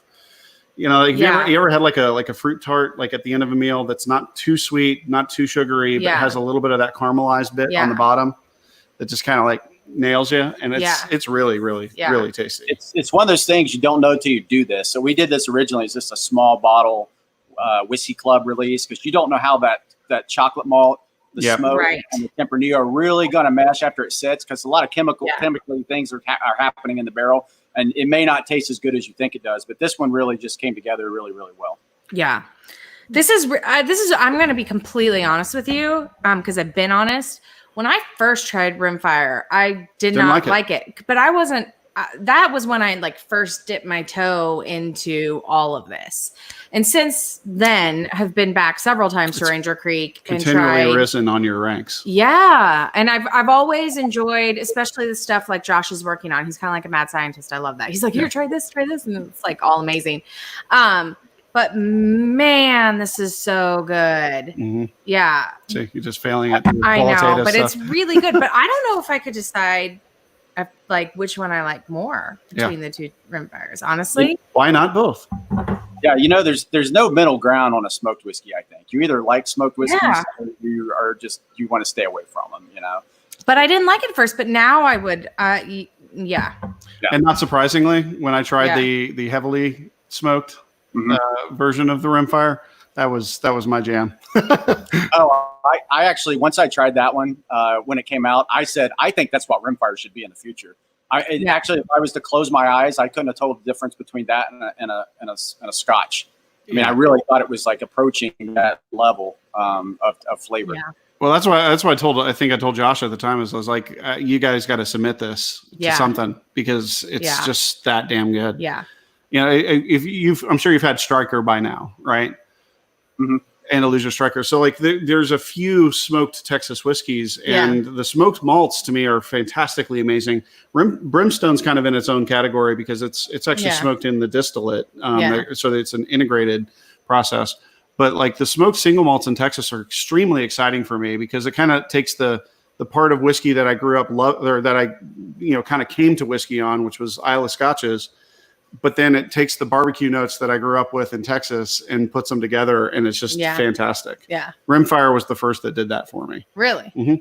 you know, like you ever had like a fruit tart like at the end of a meal that's not too sweet, not too sugary, but has a little bit of that caramelized bit on the bottom that just kind of like nails you, and it's really really tasty. It's one of those things you don't know till you do this. So we did this originally as just a small bottle whiskey club release, because you don't know how that chocolate malt, the smoke, and the Tempranillo are really going to mesh after it sits, because a lot of chemically things are happening in the barrel, and it may not taste as good as you think it does. But this one really just came together really, really well. Yeah. This is I'm going to be completely honest with you, because I've been honest. When I first tried Rimfire, I didn't like it, but I wasn't. That was when I like first dipped my toe into all of this, and since then have been back several times to Ranger Creek and continually risen on your ranks. Yeah, and I've always enjoyed, especially the stuff like Josh is working on. He's kind of like a mad scientist. I love that. He's like, here, try this, and it's like all amazing. But man, this is so good. Mm-hmm. Yeah. So you're just failing at I know, but it's really good. But I don't know if I could decide like which one I like more between the two Rimfires, honestly. Why not both? Yeah, you know, there's no middle ground on a smoked whiskey, I think. You either like smoked whiskeys or you want to stay away from them, you know. But I didn't like it first, but now I would And not surprisingly, when I tried the heavily smoked version of the Rimfire, that was my jam. I actually, once I tried that one, when it came out, I said, I think that's what Rimfire should be in the future. Actually, if I was to close my eyes, I couldn't have told the difference between that and a Scotch. I mean, I really thought it was like approaching that level of flavor. Yeah. Well, that's why I think I told Josh at the time, I was like, you guys got to submit this to something, because it's just that damn good. Yeah. You know, I'm sure you've had Striker by now, right? Mm-hmm. Andalusia Striker. So like there's a few smoked Texas whiskeys, and the smoked malts to me are fantastically amazing. Brimstone's kind of in its own category because it's actually smoked in the distillate. So it's an integrated process. But like the smoked single malts in Texas are extremely exciting for me, because it kind of takes the part of whiskey that I grew up or that I kind of came to whiskey on, which was Islay Scotches. But then it takes the barbecue notes that I grew up with in Texas and puts them together, and it's just fantastic. Yeah. Rimfire was the first that did that for me. Really? Mm-hmm.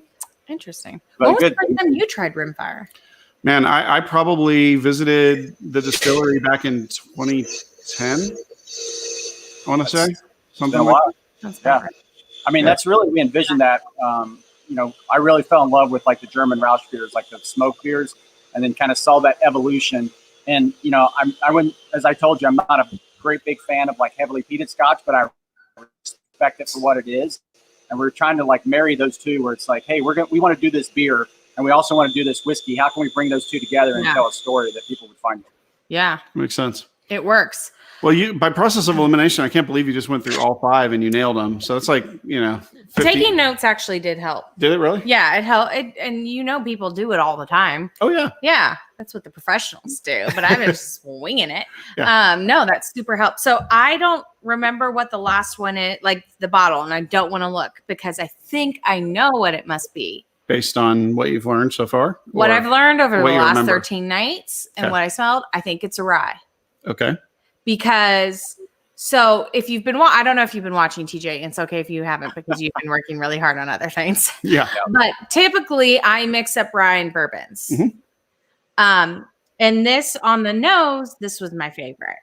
Interesting. When was the first time you tried Rimfire? Man, I probably visited the distillery back in 2010. I want to say something like that. Yeah. I mean, that's really, we envisioned that. I really fell in love with like the German Rauch beers, like the smoke beers, and then kind of saw that evolution. And, I wouldn't, as I told you, I'm not a great big fan of like heavily peated Scotch, but I respect it for what it is. And we're trying to like marry those two, where it's like, hey, we want to do this beer, and we also want to do this whiskey. How can we bring those two together and tell a story that people would find? Yeah. Makes sense. It works. Well, by process of elimination, I can't believe you just went through all 5 and you nailed them. So it's like, 50. Taking notes actually did help. Did it really? Yeah, it helped. And people do it all the time. Oh, yeah. Yeah, that's what the professionals do. But I'm just winging it. Yeah. No, that's super helpful. So I don't remember what the last one is, like the bottle, and I don't want to look because I think I know what it must be. Based on what you've learned so far? What I've learned over the last 13 nights and what I smelled, I think it's a rye. Okay. Because So if you've been, I don't know if you've been watching TJ. It's okay if you haven't because you've been working really hard on other things. Yeah. But typically, I mix up rye and bourbons. And this on the nose, this was my favorite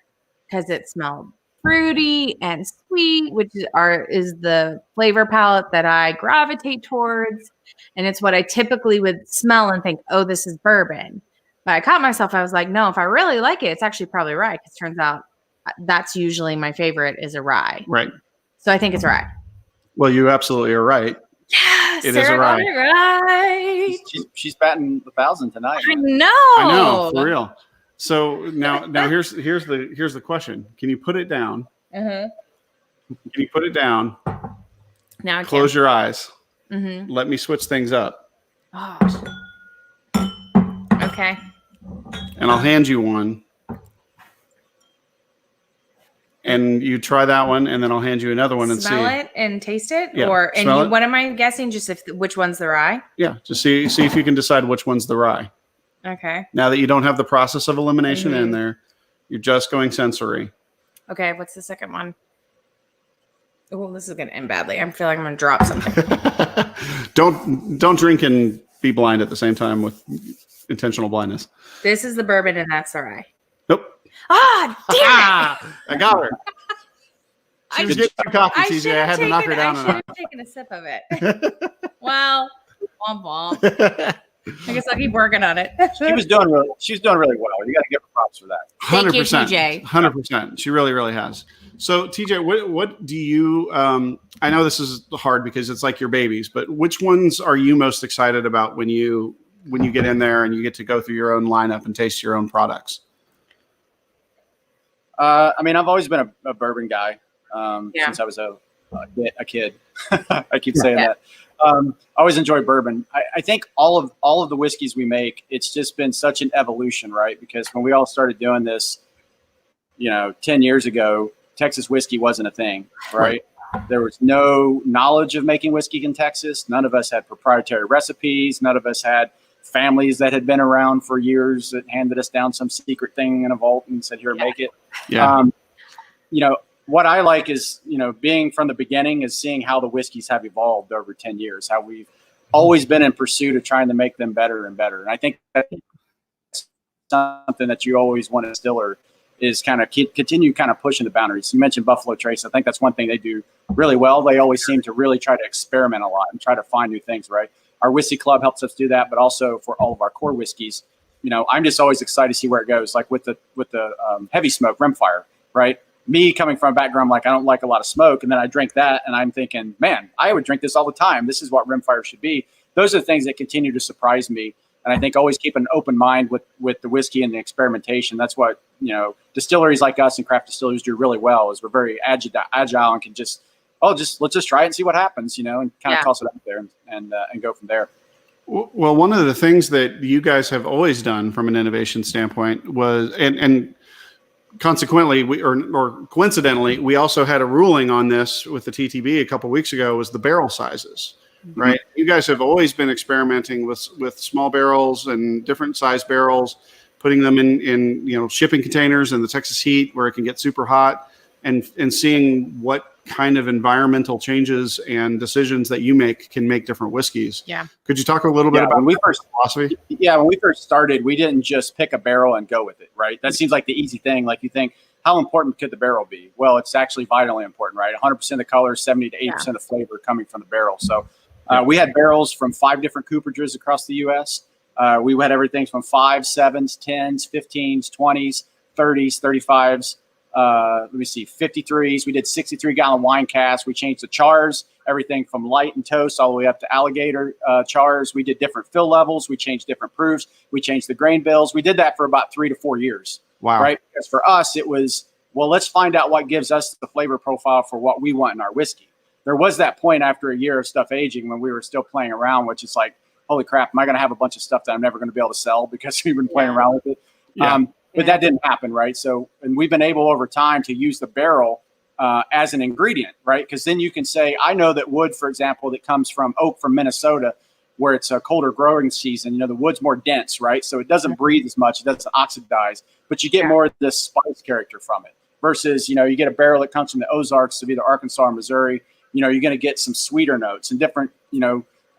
because it smelled fruity and sweet, which is the flavor palette that I gravitate towards, and it's what I typically would smell and think, oh, this is bourbon. But I caught myself. I was like, no, if I really like it, it's actually probably rye. Because turns out that's usually my favorite is a rye. Right. So I think it's rye. Well, you absolutely are right. Yes, It is a rye. Right. She's batting 1,000 tonight. I know. I know, for real. So now here's the question. Can you put it down? Mm-hmm. Can you put it down? Now I Close your eyes. Mm-hmm. Let me switch things up. Oh. Okay. And I'll hand you one. And you try that one, and then I'll hand you another one and Smell see. it and taste it, Yeah, or smell it. what am I guessing? Just which one's the rye? Yeah, just see if you can decide which one's the rye. Okay. Now that you don't have the process of elimination in Mhm. there, you're just going sensory. Okay. What's the second one? Oh, this is gonna end badly. I feel like I'm gonna drop something. Don't drink and be blind at the same time with intentional blindness. This is the bourbon, and that's the rye. Nope. Ah, damn it! I got her. She I was getting some coffee, TJ. I should've had to knock her taken- down. I should have taken a sip of it. Well, womp womp. I guess I'll keep working on it. She was doing really well. You got to give her props for that. Thank you, 100%. TJ. 100%. She really, really has. So, TJ, what do you? I know this is hard because it's like your babies, but which ones are you most excited about when you get in there and you get to go through your own lineup and taste your own products? I mean, I've always been a bourbon guy since I was a kid. I keep saying that. I always enjoy bourbon. I think all of the whiskeys we make, it's just been such an evolution, right? Because when we all started doing this, 10 years ago, Texas whiskey wasn't a thing, right? There was no knowledge of making whiskey in Texas. None of us had proprietary recipes. None of us had families that had been around for years that handed us down some secret thing in a vault and said, here, make it. Yeah. What I like is, being from the beginning is seeing how the whiskeys have evolved over 10 years, how we've always been in pursuit of trying to make them better and better. And I think that's something that you always want a distiller is kind of continue kind of pushing the boundaries. You mentioned Buffalo Trace. I think that's one thing they do really well. They always seem to really try to experiment a lot and try to find new things, right? Our whiskey club helps us do that, but also for all of our core whiskeys, I'm just always excited to see where it goes. Like with the heavy smoke Rimfire, right? Me coming from a background like I don't like a lot of smoke, and then I drink that, and I'm thinking, man, I would drink this all the time. This is what Rimfire should be. Those are the things that continue to surprise me, and I think always keep an open mind with the whiskey and the experimentation. That's what distilleries like us and craft distilleries do really well. Is we're very agile and can let's just try it and see what happens, and kind of toss it out there and go from there. Well, one of the things that you guys have always done from an innovation standpoint was, and consequently, or coincidentally, we also had a ruling on this with the TTB a couple of weeks ago, was the barrel sizes, right? You guys have always been experimenting with small barrels and different size barrels, putting them in shipping containers in the Texas heat where it can get super hot, and seeing what kind of environmental changes and decisions that you make can make different whiskeys. Yeah. Could you talk a little bit about when we first philosophy? Yeah, when we first started, we didn't just pick a barrel and go with it, right? That seems like the easy thing. Like you think, how important could the barrel be? Well, it's actually vitally important, right? 100% of the color, 70 to 80% of the flavor coming from the barrel. So we had barrels from 5 different cooperages across the U.S. We had everything from 5s, 7s, 10s, 15s, 20s, 30s, 35s. 53s. We did 63-gallon wine casks. We changed the chars, everything from light and toast all the way up to alligator chars. We did different fill levels. We changed different proofs. We changed the grain bills. We did that for about 3 to 4 years. Wow. Right? Because for us, it was, let's find out what gives us the flavor profile for what we want in our whiskey. There was that point after a year of stuff aging when we were still playing around, which is like, holy crap, am I going to have a bunch of stuff that I'm never going to be able to sell because we've been playing around with it? Yeah. But that didn't happen, right? So, and we've been able over time to use the barrel as an ingredient, right? Because then you can say, I know that wood, for example, that comes from oak from Minnesota, where it's a colder growing season, the wood's more dense, right? So it doesn't breathe as much, it doesn't oxidize, but you get more of this spice character from it. versus, you get a barrel that comes from the Ozarks of either Arkansas or Missouri, you're going to get some sweeter notes, and different,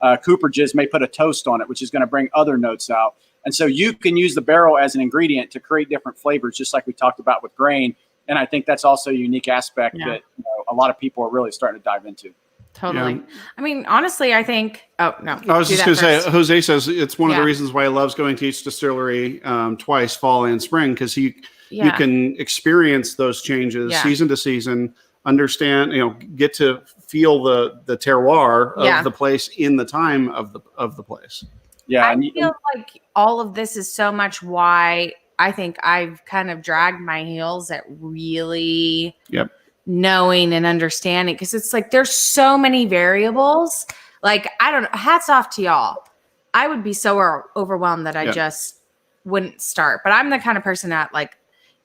cooperages may put a toast on it, which is going to bring other notes out. And so you can use the barrel as an ingredient to create different flavors, just like we talked about with grain. And I think that's also a unique aspect that a lot of people are really starting to dive into. Totally. Yeah. I mean, honestly, I think. Oh no! I was just going to say, Jose says it's one of the reasons why he loves going to each distillery twice, fall and spring, because you can experience those changes season to season, understand, get to feel the terroir of the place in the time of the place. Yeah, I feel like all of this is so much why I think I've kind of dragged my heels at really knowing and understanding, because it's like there's so many variables. Like, I don't know, hats off to y'all. I would be so overwhelmed that I just wouldn't start. But I'm the kind of person that, like,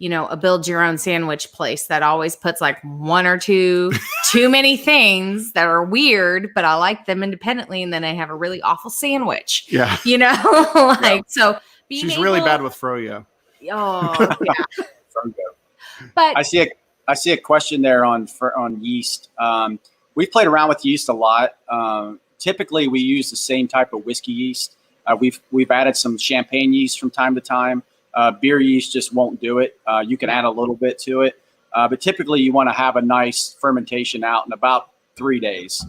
a build your own sandwich place that always puts like one or two too many things that are weird, but I like them independently, and then I have a really awful sandwich. Yeah. So she's really bad with froyo. Oh yeah. But I see a question there on yeast. We've played around with yeast a lot. Typically we use the same type of whiskey yeast. We've added some champagne yeast from time to time. Beer yeast just won't do it. You can add a little bit to it, but typically you want to have a nice fermentation out in about 3 days.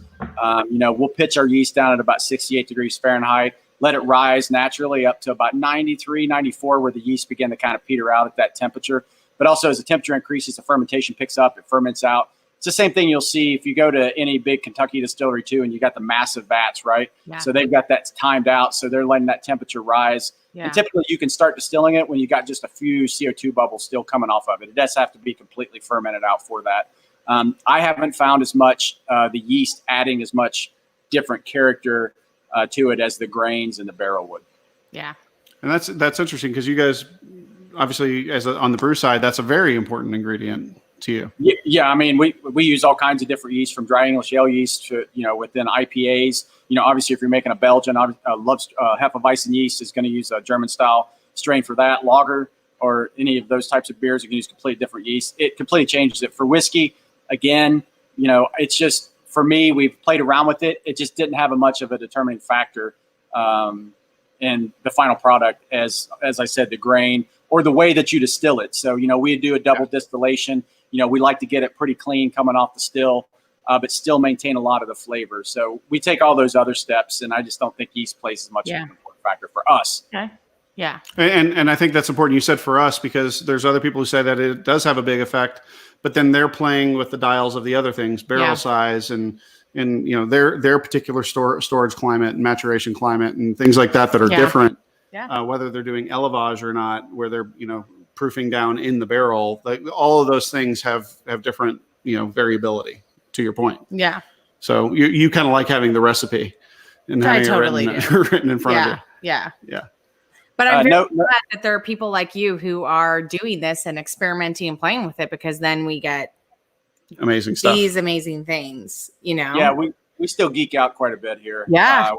We'll pitch our yeast down at about 68 degrees Fahrenheit, let it rise naturally up to about 93, 94, where the yeast begin to kind of peter out at that temperature. But also as the temperature increases, the fermentation picks up, it ferments out. It's the same thing you'll see if you go to any big Kentucky distillery too, and you got the massive vats, right? Yeah. So they've got that timed out, so they're letting that temperature rise. Yeah. And typically you can start distilling it when you got just a few CO2 bubbles still coming off of it. It does have to be completely fermented out for that. I haven't found as much the yeast adding as much different character to it as the grains and the barrel would. Yeah. And that's interesting, because you guys obviously, on the brew side, that's a very important ingredient to you. Yeah, I mean, we use all kinds of different yeast, from dry English ale yeast to, within IPAs. Obviously, if you're making a Belgian, Hefeweizen yeast is going to use a German style strain for that. Lager or any of those types of beers, you can use completely different yeast. It completely changes it. For whiskey, again, it's just, for me, we've played around with it. It just didn't have much of a determining factor in the final product, as I said, the grain or the way that you distill it. So, we do a double distillation. We like to get it pretty clean coming off the still, but still maintain a lot of the flavor. So we take all those other steps, and I just don't think yeast plays as much of an important factor for us. Okay. Yeah. And I think that's important. You said for us, because there's other people who say that it does have a big effect, but then they're playing with the dials of the other things, barrel size and their particular storage climate and maturation climate and things like that are different. Yeah. Whether they're doing élevage or not, where they're proofing down in the barrel, like all of those things have different variability. To your point. Yeah. So you kind of like having the recipe and having it written in front of you. Yeah. Yeah. But I'm very glad that there are people like you who are doing this and experimenting and playing with it, because then we get amazing stuff. These amazing things, Yeah, we still geek out quite a bit here. Yeah.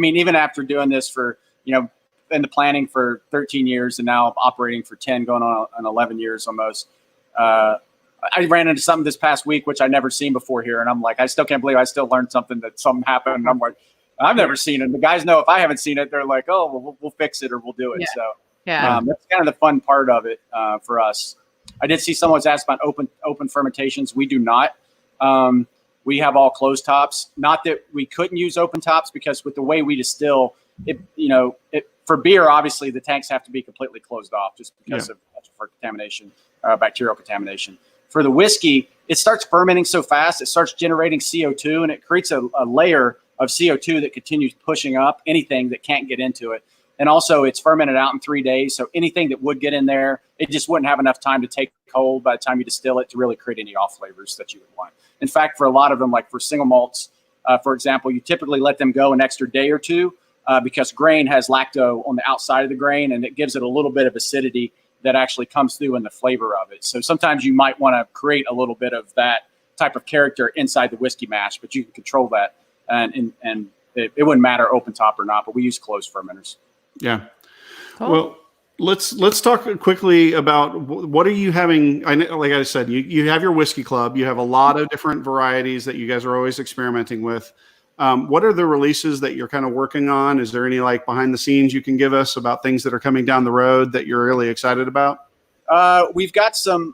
Even after doing this for, in the planning for 13 years and now operating for 10, going on 11 years almost, I ran into something this past week, which I'd never seen before here. And I'm like, I still can't believe I still learned something happened. And I'm like, I've never seen it. And the guys know if I haven't seen it, they're like, oh, well, we'll fix it or we'll do it. Yeah. So that's kind of the fun part of it for us. I did see someone was asked about open fermentations. We do not. We have all closed tops. Not that we couldn't use open tops, because with the way we distill it, for beer, obviously the tanks have to be completely closed off just because of contamination, bacterial contamination. For the whiskey, it starts fermenting so fast, it starts generating CO2, and it creates a layer of CO2 that continues pushing up anything that can't get into it. And also, it's fermented out in 3 days, so anything that would get in there, it just wouldn't have enough time to take hold by the time you distill it to really create any off flavors that you would want. In fact, for a lot of them, like for single malts, for example, you typically let them go an extra day or two because grain has lacto on the outside of the grain, and it gives it a little bit of acidity that actually comes through in the flavor of it. So sometimes you might want to create a little bit of that type of character inside the whiskey mash, but you can control that. And it wouldn't matter open top or not, but we use closed fermenters. Yeah. Cool. Well, Let's talk quickly about what are you having. I know, like I said, you have your whiskey club. You have a lot of different varieties that you guys are always experimenting with. What are the releases that you're kind of working on? Is there any like behind the scenes you can give us about things that are coming down the road that you're really excited about? We've got some.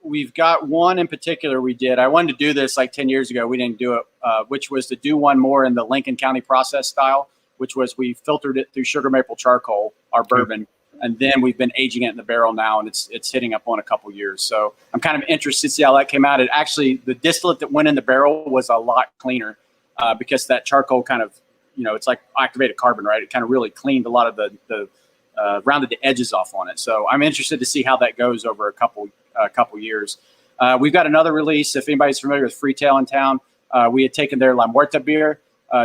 We've got one in particular we did. I wanted to do this like 10 years ago. We didn't do it, which was to do one more in the Lincoln County process style, which was we filtered it through sugar maple charcoal, our bourbon, and then we've been aging it in the barrel now, and it's hitting up on a couple years. So I'm kind of interested to see how that came out. It actually, the distillate that went in the barrel was a lot cleaner because that charcoal kind of, it's like activated carbon, right? It kind of really cleaned a lot of the rounded the edges off on it. So I'm interested to see how that goes over a couple years. We've got another release. If anybody's familiar with Freetail in town, we had taken their La Muerta beer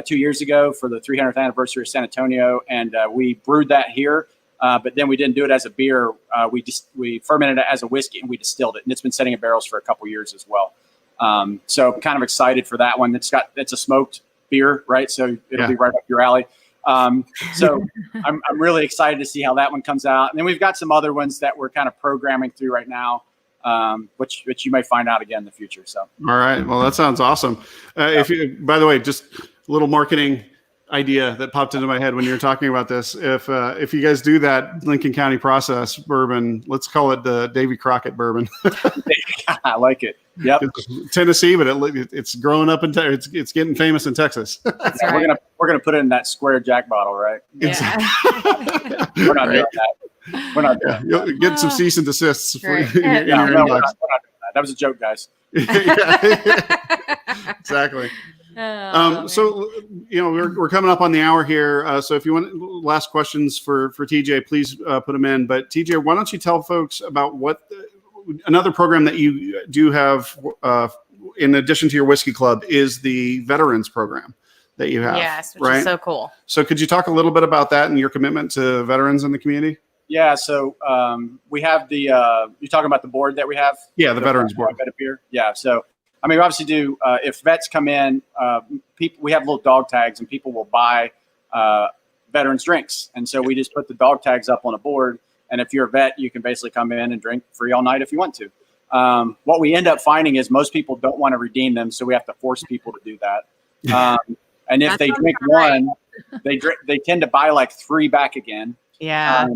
2 years ago for the 300th anniversary of San Antonio, and we brewed that here. But then we didn't do it as a beer. We fermented it as a whiskey and we distilled it, and it's been sitting in barrels for a couple years as well. So I'm kind of excited for that one. It's a smoked beer, right? So it'll be right up your alley. So I'm really excited to see how that one comes out. And then we've got some other ones that we're kind of programming through right now, which you may find out again in the future. So, all right. Well, that sounds awesome. If you, by the way, just a little marketing idea that popped into my head when you were talking about this. If you guys do that Lincoln County process bourbon, let's call it the Davy Crockett bourbon. I like it. Yep. It's Tennessee, but it's growing up in it's getting famous in Texas. That's right. We're gonna put it in that square Jack bottle, right? Yeah. We're not doing that. We're not doing that. You'll get some cease and desists Right. in your We're not inbox. doing that. That was a joke, guys. Exactly. Oh, So we're coming up on the hour here. So if you want last questions for TJ, please put them in. But TJ, why don't you tell folks about what another program that you do have in addition to your whiskey club is the veterans program that you have. yes, which right? is so cool. So could you talk a little bit about that and your commitment to veterans in the community? Yeah. So we have the you're talking about the board that we have. Yeah, the veterans board. Beer. Yeah. So I mean, we obviously do. If vets come in, we have little dog tags, and people will buy veterans drinks, and so we just put the dog tags up on a board. And if you're a vet, you can basically come in and drink free all night if you want to. What we end up finding is most people don't want to redeem them, so we have to force people to do that. And if they drink one, they tend to buy like 3 back again. Yeah.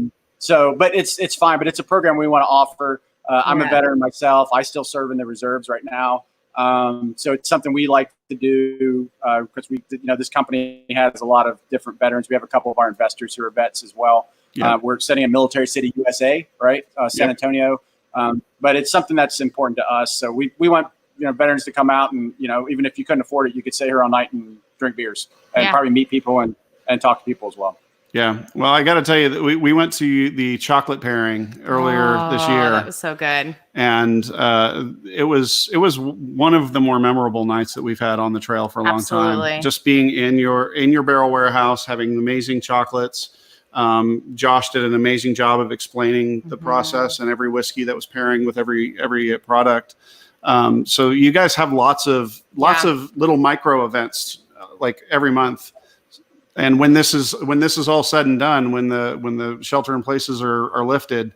But it's fine. But it's a program we want to offer. I'm a veteran myself. I still serve in the reserves right now. So it's something we like to do because this company has a lot of different veterans. We have a couple of our investors who are vets as well. Yeah. We're setting a Military City, USA, right? San Antonio. But it's something that's important to us. So we want veterans to come out and even if you couldn't afford it, you could stay here all night and drink beers and probably meet people and talk to people as well. Yeah. Well, I got to tell you that we went to the chocolate pairing earlier this year. That was so good. And it was one of the more memorable nights that we've had on the trail for a long time. Just being in your barrel warehouse, having amazing chocolates. Josh did an amazing job of explaining the process and every whiskey that was pairing with every product. So you guys have lots of little micro events like every month. And when this is all said and done, when the shelter in places are lifted,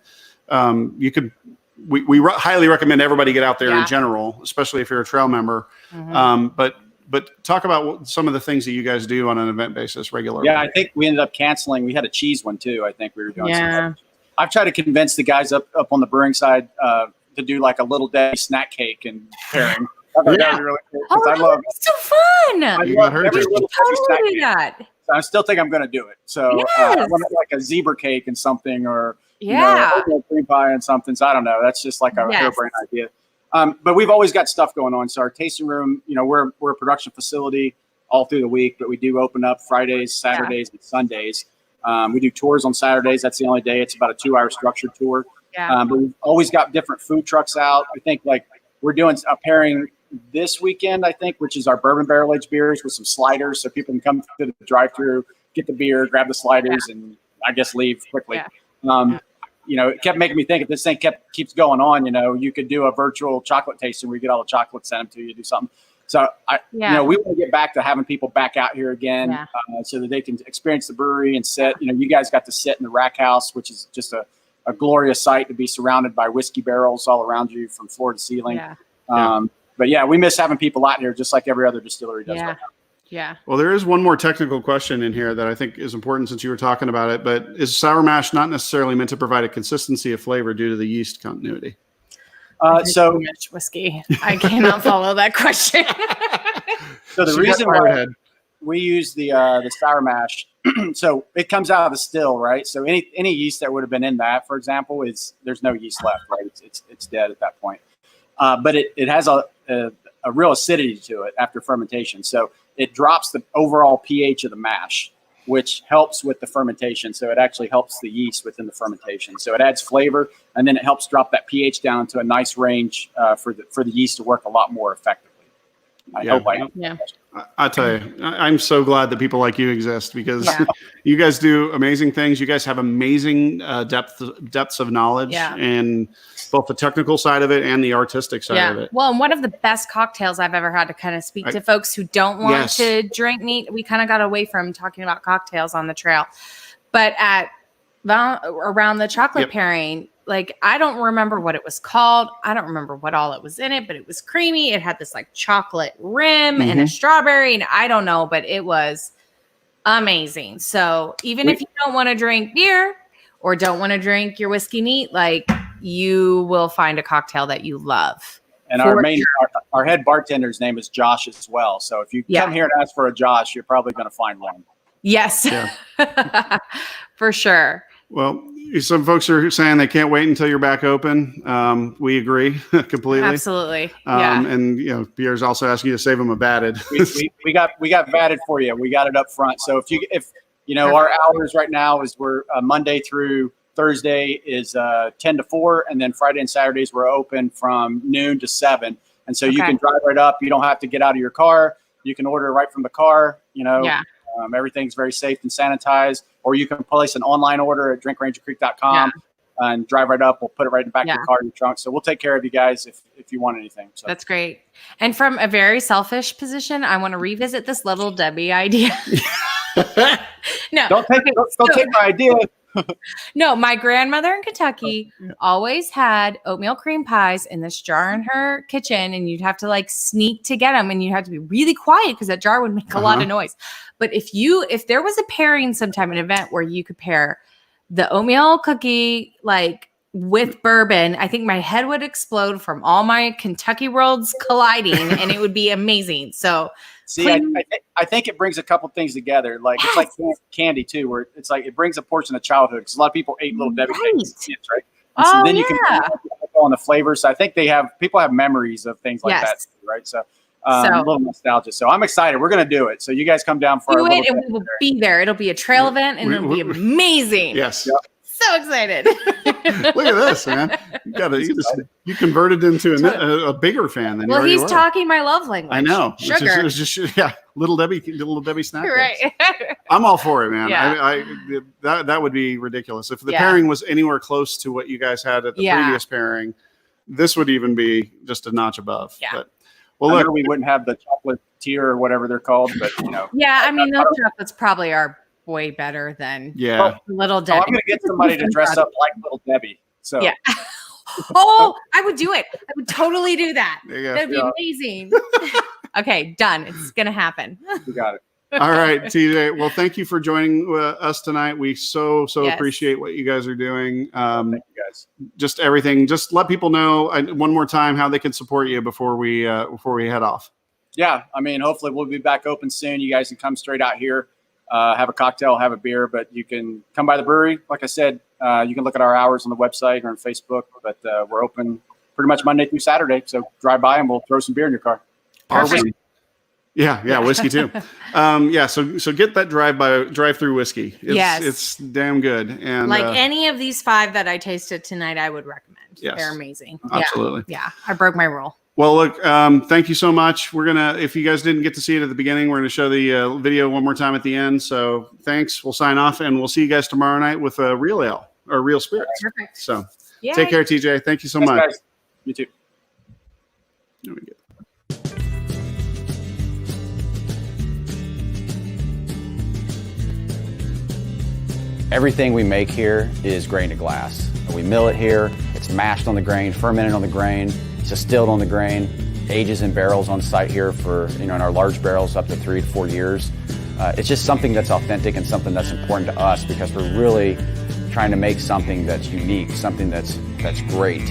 we highly recommend everybody get out there in general, especially if you're a trail member. But talk about some of the things that you guys do on an event basis regularly. Yeah, I think we ended up canceling. We had a cheese one too. I think we were doing. Yeah. I've tried to convince the guys up on the brewing side to do like a little day snack cake and pairing. I thought that would be really cool. I love it. So fun. I love every little totally do that. I still think I'm going to do it. So I want like a zebra cake and something, or cream pie and something. So I don't know. That's just like a harebrained idea. But we've always got stuff going on. So our tasting room, we're a production facility all through the week, but we do open up Fridays, Saturdays, and Sundays. We do tours on Saturdays. That's the only day. It's about a 2-hour structured tour. But we've always got different food trucks out. I think like we're doing a pairing this weekend, I think, which is our bourbon barrel aged beers with some sliders, so people can come to the drive-through, get the beer, grab the sliders, and I guess leave quickly. It kept making me think if this thing keeps going on, you could do a virtual chocolate tasting where you get all the chocolate, send them to you, do something. So we Yeah. want to get back to having people back out here again, Yeah. so that they can experience the brewery and sit. You guys got to sit in the rack house, which is just a glorious sight to be surrounded by whiskey barrels all around you from floor to ceiling. Yeah. But yeah, we miss having people out here just like every other distillery does. Yeah. Right now. Yeah. Well, there is one more technical question in here that I think is important since you were talking about it, but is sour mash not necessarily meant to provide a consistency of flavor due to the yeast continuity? So Too much whiskey. I cannot follow that question. So the She got reason fired why head. we use the sour mash, so it comes out of the still, right? So any yeast that would have been in that, for example, there's no yeast left, right? It's dead at that point. But it has a real acidity to it after fermentation. So it drops the overall pH of the mash, which helps with the fermentation. So it actually helps the yeast within the fermentation. So it adds flavor, and then it helps drop that pH down to a nice range for the yeast to work a lot more effectively. I hope I answered that question. I tell you, I'm so glad that people like you exist because Yeah. you guys do amazing things. You guys have amazing depths of knowledge, Yeah. and both the technical side of it and the artistic side of Yeah. it. Well, and one of the best cocktails I've ever had to kind of speak to folks who don't want Yes. to drink neat. We kind of got away from talking about cocktails on the trail, but around the chocolate Yep. pairing, like I don't remember what it was called. I don't remember what all it was in it, but it was creamy. It had this like chocolate rim and a strawberry, and I don't know, but it was amazing. So even if you don't want to drink beer or don't want to drink your whiskey neat, like you will find a cocktail that you love. And For our head bartender's name is Josh as well. So if you come here and ask for a Josh, you're probably going to find one. Yes, for sure. Well, some folks are saying they can't wait until you're back open. We agree completely. Absolutely. Yeah. And Pierre's also asking you to save him a batted. we got batted for you. We got it up front. So if our hours right now is we're Monday through Thursday is 10 to 4, and then Friday and Saturdays we're open from noon to 7. And so you can drive right up. You don't have to get out of your car. You can order right from the car. Everything's very safe and sanitized. Or you can place an online order at drinkrangercreek.com and drive right up. We'll put it right in the back of your car in your trunk. So we'll take care of you guys if you want anything. So That's great. And from a very selfish position, I want to revisit this Little Debbie idea. No, don't take my idea. No, my grandmother in Kentucky always had oatmeal cream pies in this jar in her kitchen, and you'd have to like sneak to get them, and you had to be really quiet because that jar would make a lot of noise. But if there was a pairing sometime, an event where you could pair the oatmeal cookie like with bourbon, I think my head would explode from all my Kentucky worlds colliding, and it would be amazing. So. See, I think it brings a couple things together. Like it's like candy too, where it's like it brings a portion of childhood because a lot of people ate Little Debbie cakes, as kids, right? And so then you can go on the flavors. So I think people have memories of things like that, too, right? So a little nostalgia. So I'm excited. We're gonna do it. So you guys come down for do it, and we will be there. It'll be a trail event, and it'll be amazing. Yes. Yep. So excited. Look at this, man. You converted into a bigger fan than you already he's were. talking my love language. I know. Sugar. It's just Little Debbie snack. Right. I'm all for it, man. Yeah. That would be ridiculous. If the pairing was anywhere close to what you guys had at the previous pairing, this would even be just a notch above. Yeah. But, well, look, we wouldn't have the chocolate tier or whatever they're called, but Yeah, I mean those chocolates probably are way better than Little Debbie. I'm going to get somebody to dress up like Little Debbie. So yeah. Oh, I would do it. I would totally do that. That'd be amazing. Okay, done. It's going to happen. You got it. All right, TJ. Well, thank you for joining us tonight. We so appreciate what you guys are doing. Thank you guys. Just everything. Just let people know one more time how they can support you before we head off. Yeah, I mean, hopefully we'll be back open soon. You guys can come straight out here. Have a cocktail, have a beer, but you can come by the brewery. Like I said, you can look at our hours on the website or on Facebook, but we're open pretty much Monday through Saturday. So drive by and we'll throw some beer in your car. Whiskey. Yeah, whiskey too. So get that drive-through whiskey. It's damn good. And like any of these 5 that I tasted tonight, I would recommend. Yes, they're amazing. Absolutely. Yeah, I broke my rule. Well, look, thank you so much. We're going to, if you guys didn't get to see it at the beginning, we're going to show the video one more time at the end. So thanks. We'll sign off, and we'll see you guys tomorrow night with a real ale or real spirits. Perfect. So take care, TJ. Thank you so much. Guys. You too. There we go. Everything we make here is grain to glass. We mill it here, it's mashed on the grain, fermented on the grain, it's distilled on the grain, ages in barrels on site here for, in our large barrels up to 3 to 4 years. It's just something that's authentic and something that's important to us because we're really trying to make something that's unique, something that's great,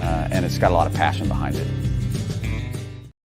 and it's got a lot of passion behind it.